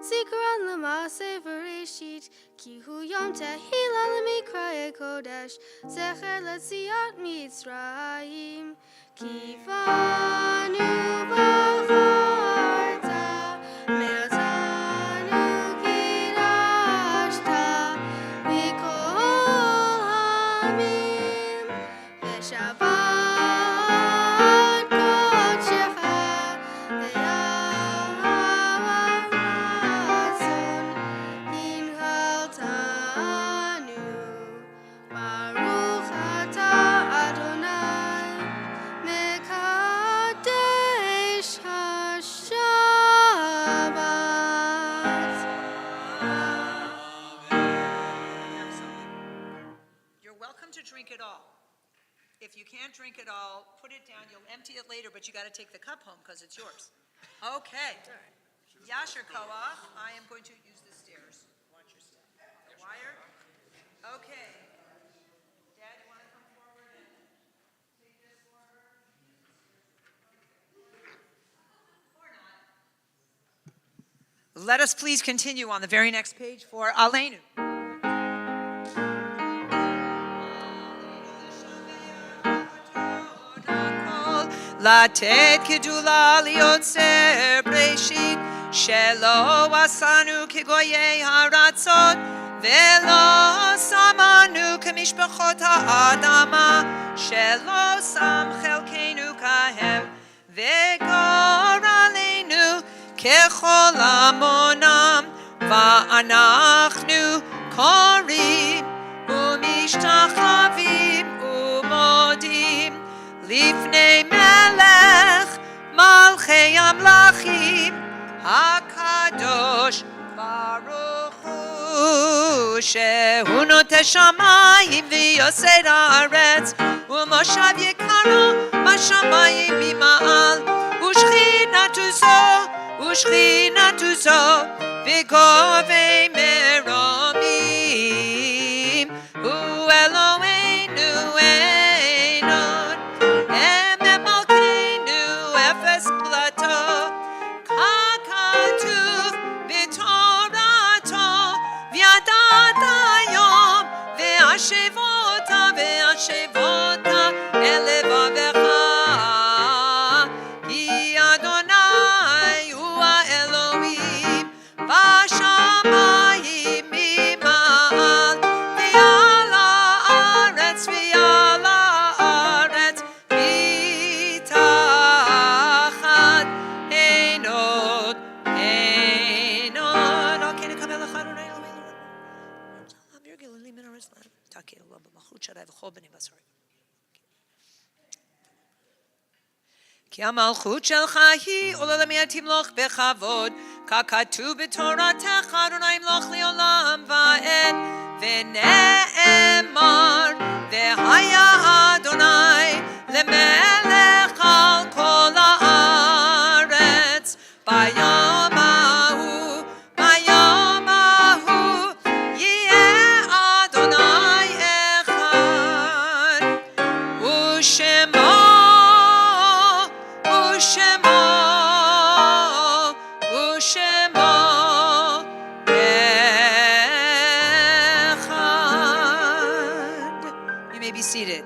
F: zikaron l'maaseh v'reshit ki hu yom tehillah l'mikra'e kodesh zecher l'tziat mitzrayim kivanu b'charta me'atanu kirashta mikol hamim v'shabbat kodshecha v'yahava ratzon hinhaltanu Baruch atah Adonai mekadesh hashabbat.
B: You're welcome to drink it all. If you can't drink it all, put it down. You'll empty it later, but you got to take the cup home because it's yours. Okay. Yasher Koach, I am going to use the stairs. Watch your step. The wire. Okay. Dad, you want to come forward and take this for her? Or not. Let us please continue on the very next page for Aleinu. לתת גדולה ליוצר בראשית, שלא עשנו כגויי הארצות, ולא שמנו כמשפחות האדמה, שלא שם חלקנו כהם, וגורלנו ככל המונם, ואנחנו קוראים ומשתחווים ומודים לפני מלך מלכי המלכים הקדוש ברוך הוא, שהוא נוטה שמיים ויוסד הארץ, ומושב יקרו בשמיים ממעל, ושכינתו זו בגובי מרומים, הוא אלוהינו אין עוד, הם מלכנו אפס פלטו, ככתוב בתורתו, וידעת היום והשבותה אל לבבך, כי אדוני הוא האלוהים בשמיים ממעל, ועל הארץ מתחת, אין עוד. לא כן יקבל לך אדוני אלוהינו. להעביר גלילים מן הארץ להם. תכיר לו במלכות שדי וכל בני בשר. כי המלכות שלך היא ולעולמי תמלוך בכבוד, ככתוב בתורתך אדוני ימלוך לעולם ועד, ונאמר והיה אדוני למלך על כל הארץ, ביום ההוא יהיה אדוני אחד, ושמו אחד. You may be seated.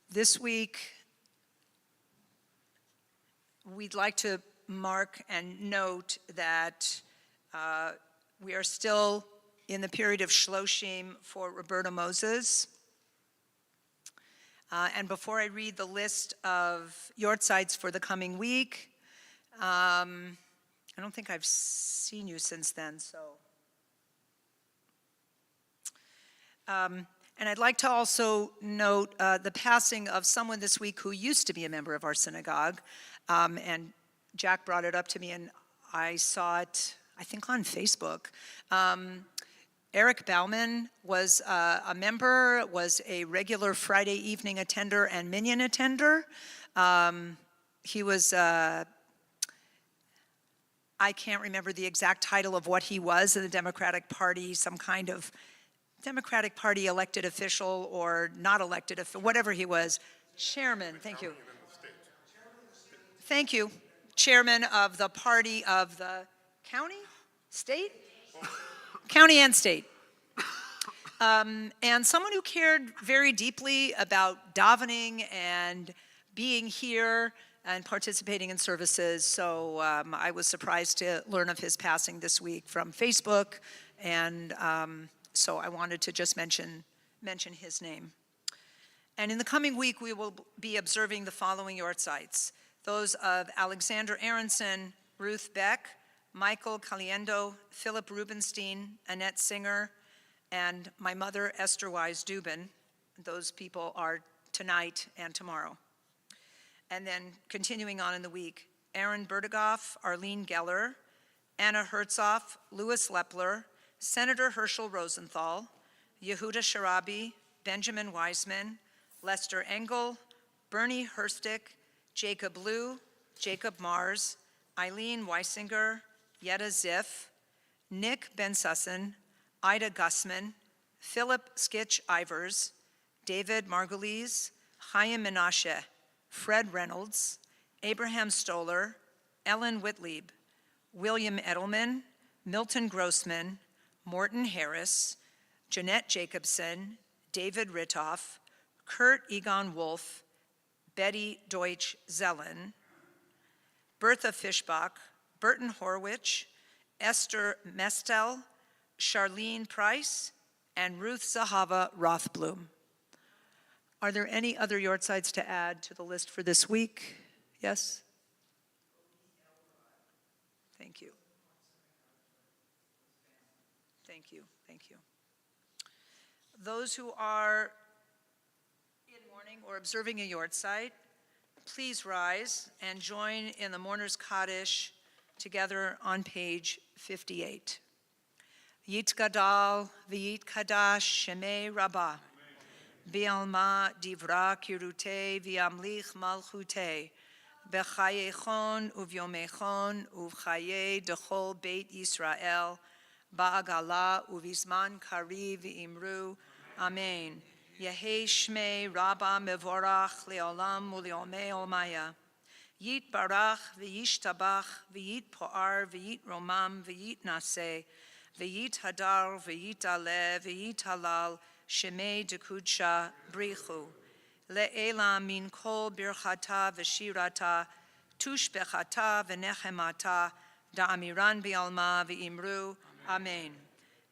B: This week, we'd like to mark and note that we are still in the period of Shloshim for Roberta Moses. And before I read the list of yortzites for the coming week, I don't think I've seen you since then, so. And I'd like to also note the passing of someone this week who used to be a member of our synagogue. And Jack brought it up to me, and I saw it, I think, on Facebook. Eric Bauman was a member, was a regular Friday evening attender and minyan attender. He was, I can't remember the exact title of what he was in the Democratic Party, some kind of Democratic Party elected official or not elected official, whatever he was. Chairman, thank you. Thank you. Chairman of the party of the county, state? County and state. And someone who cared very deeply about davening and being here and participating in services. So I was surprised to learn of his passing this week from Facebook, and so I wanted to just mention his name. And in the coming week, we will be observing the following yortzites: those of Alexander Aronson, Ruth Beck, Michael Caliendo, Philip Rubenstein, Annette Singer, and my mother, Esther Wise Dubin. Those people are tonight and tomorrow. And then continuing on in the week, Aaron Berdigoff, Arlene Geller, Anna Herzog, Louis Lepler, Senator Herschel Rosenthal, Yehuda Sharabi, Benjamin Weisman, Lester Engel, Bernie Herstick, Jacob Liu, Jacob Mars, Eileen Weisinger, Yetta Ziff, Nick Bensussin, Ida Gussman, Philip Skitch Ivers, David Margulies, Chaim Menashe, Fred Reynolds, Abraham Stoller, Ellen Whitlieb, William Edelman, Milton Grossman, Morton Harris, Jeanette Jacobson, David Ritoff, Kurt Egon Wolf, Betty Deutsch Zellen, Bertha Fischbach, Burton Horwich, Esther Mestel, Charlene Price, and Ruth Zahava Rothblum. Are there any other Yortsides to add to the list for this week? Yes? Thank you. Thank you, thank you. Those who are in mourning or observing a Yortzeit, please rise and join in the Mourner's Kaddish together on page 58. Yit Gadal v'yit Kadash Shemei Rabbah V'alma divra kirute v'amlich malchute B'chayechon uvyomechon uvchaye dechol Beit Yisrael Ba'agala uvizman kari v'imru Amen. Yehei Shmei Rabba Mevorach Leolam Uleomei Olmaya. Yit Barach V'yishtabach V'yit Po'ar V'yit Romam V'yit Naseh V'yit Hadar V'yit Ale V'yit Halal Shemei Dekudsha Brichu. Le'ela min kol birchata v'shirata tushbechata v'nechemata da'amiran bi'alma v'imru. Amen.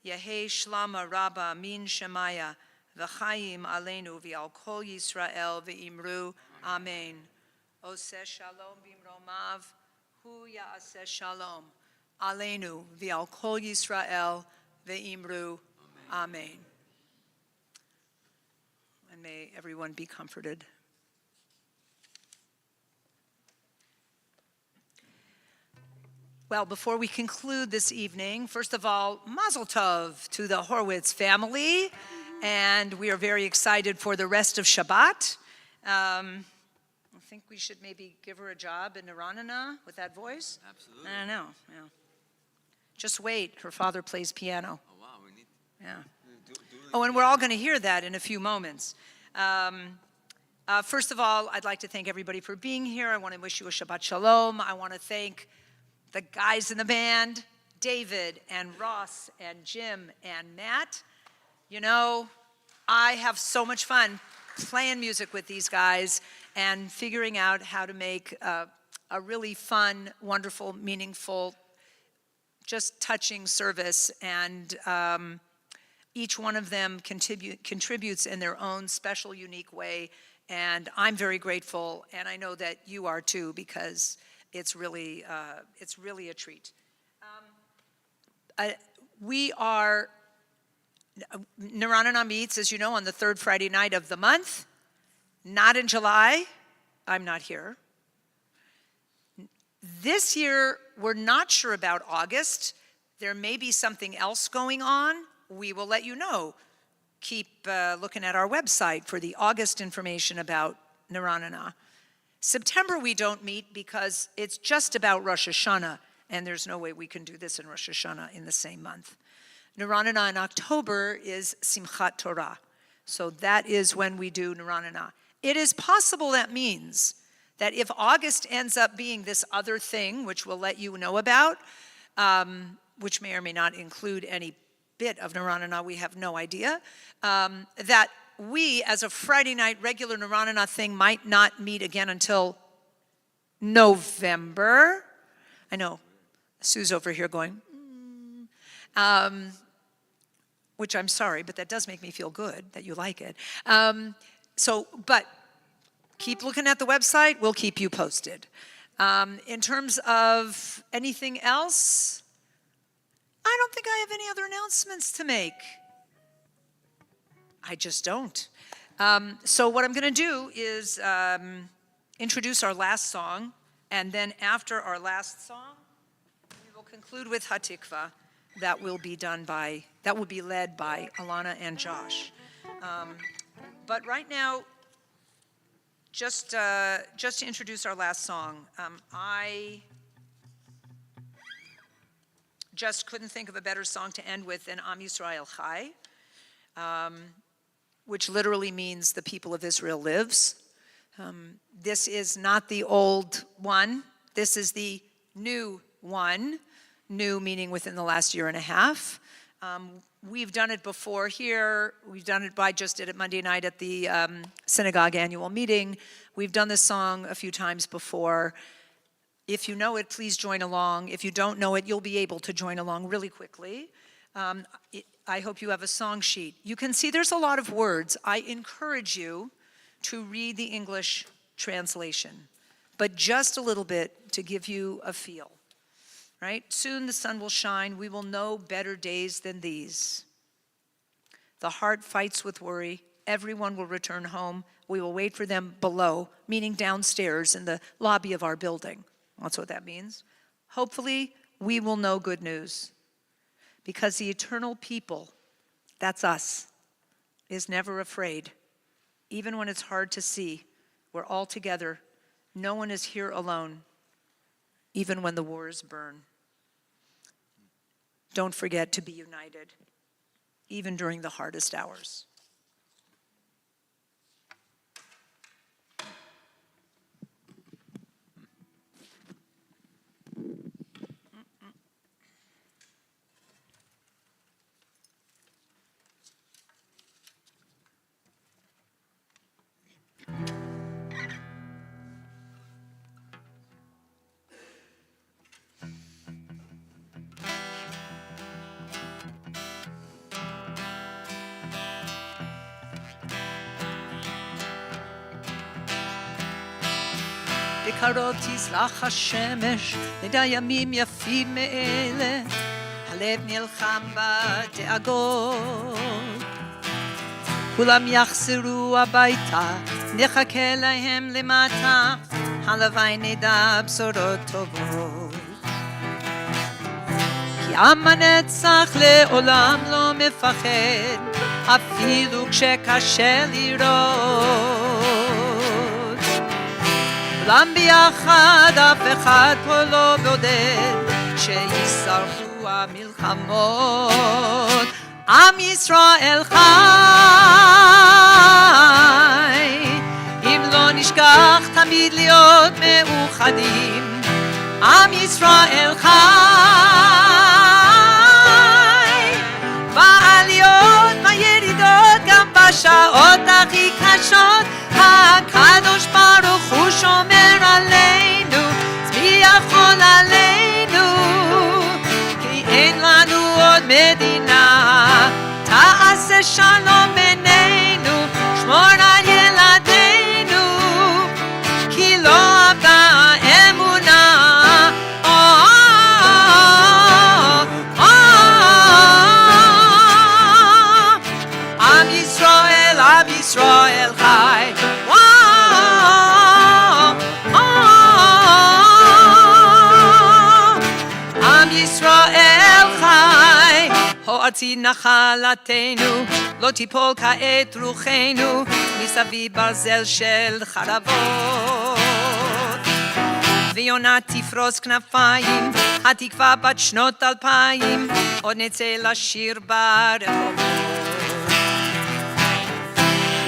B: Yehei Shlama Rabba min Shemaya v'chaim aleinu v'al kol Yisrael v'imru. Amen. Oseh shalom b'imromav hu ya'aseh shalom aleinu v'al kol Yisrael v'imru. Amen. And may everyone be comforted. Well, before we conclude this evening, first of all, Mazel Tov to the Horwitz family, and we are very excited for the rest of Shabbat. I think we should maybe give her a job in Naranana with that voice.
E: Absolutely.
B: I don't know. Yeah. Just wait. Her father plays piano.
E: Oh, wow. We need
B: Yeah.
E: do
B: Oh, and we're all going to hear that in a few moments. First of all, I'd like to thank everybody for being here. I want to wish you a Shabbat Shalom. I want to thank the guys in the band, David and Ross and Jim and Matt. You know, I have so much fun playing music with these guys and figuring out how to make a really fun, wonderful, meaningful, just touching service. And each one of them contributes in their own special, unique way. And I'm very grateful, and I know that you are too, because it's really a treat. Naranana meets, as you know, on the third Friday night of the month. Not in July. I'm not here. This year, we're not sure about August. There may be something else going on. We will let you know. Keep looking at our website for the August information about Naranana. September we don't meet because it's just about Rosh Hashanah, and there's no way we can do this in Rosh Hashanah in the same month. Naranana in October is Simchat Torah, so that is when we do Naranana. It is possible that means that if August ends up being this other thing, which we'll let you know about, which may or may not include any bit of Naranana, we have no idea, that we, as a Friday night regular Naranana thing, might not meet again until November. I know, Sue's over here going, which I'm sorry, but that does make me feel good that you like it. But keep looking at the website, we'll keep you posted. In terms of anything else, I don't think I have any other announcements to make. I just don't. So what I'm going to do is introduce our last song, and then after our last song, we will conclude with Hatikva. That will be led by Alana and Josh. But right now, just to introduce our last song, I just couldn't think of a better song to end with than Am Yisrael Chai, which literally means the people of Israel lives. This is not the old one. This is the new one. New meaning within the last year and a half. We've done it before here. We've done it just did it Monday night at the synagogue annual meeting. We've done this song a few times before. If you know it, please join along. If you don't know it, you'll be able to join along really quickly. I hope you have a song sheet. You can see there's a lot of words. I encourage you to read the English translation, but just a little bit to give you a feel. Right? Soon the sun will shine. We will know better days than these. The heart fights with worry. Everyone will return home. We will wait for them below, meaning downstairs in the lobby of our building. That's what that means. Hopefully, we will know good news. Because the eternal people, that's us, is never afraid. Even when it's hard to see, we're all together. No one is here alone. Even when the wars burn. Don't forget to be united, even during the hardest hours. בקרוב תזרח השמש, נדע ימים יפים מאלה, הלב נלחם בדאגות. כולם יחזרו הביתה, נחכה להם למטה, הלוואי נדע בשורות טובות. כי עם הנצח לעולם לא מפחד, אפילו כשקשה לראות. כולם ביחד, אף אחד פה לא בודד, שישרפו המלחמות. עם ישראל חי, אם לא נשכח תמיד להיות מאוחדים. עם ישראל חי, בעליות, בירידות, גם בשעות הכי קשות, הקדוש ברוך הוא שומר עלינו, צביחון עלינו, כי אין לנו עוד מדינה. תעשה שלום בינינו, שמור על ילדינו, כי לא אבדה האמונה. עם ישראל, עם ישראל חי. עם ישראל חי. הועצי נחלתנו, לא תיפול כעת רוחנו, מסביב ברזל של חרבות. ויונה תפרוס כנפיים, התקווה בת שנות 2000, עוד נצא לשיר ברחובות.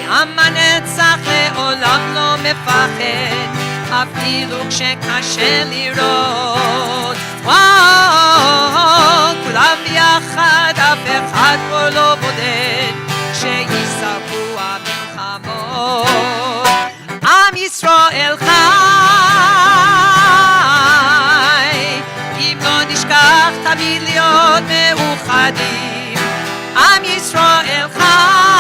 B: עם הנצח לעולם לא מפחד, אפילו כשקשה לראות. וואו, כולם ביחד, אף אחד פה לא בודד, שישרפו המלחמות. עם ישראל חי, אם לא נשכח תמיד להיות מאוחדים. עם ישראל חי,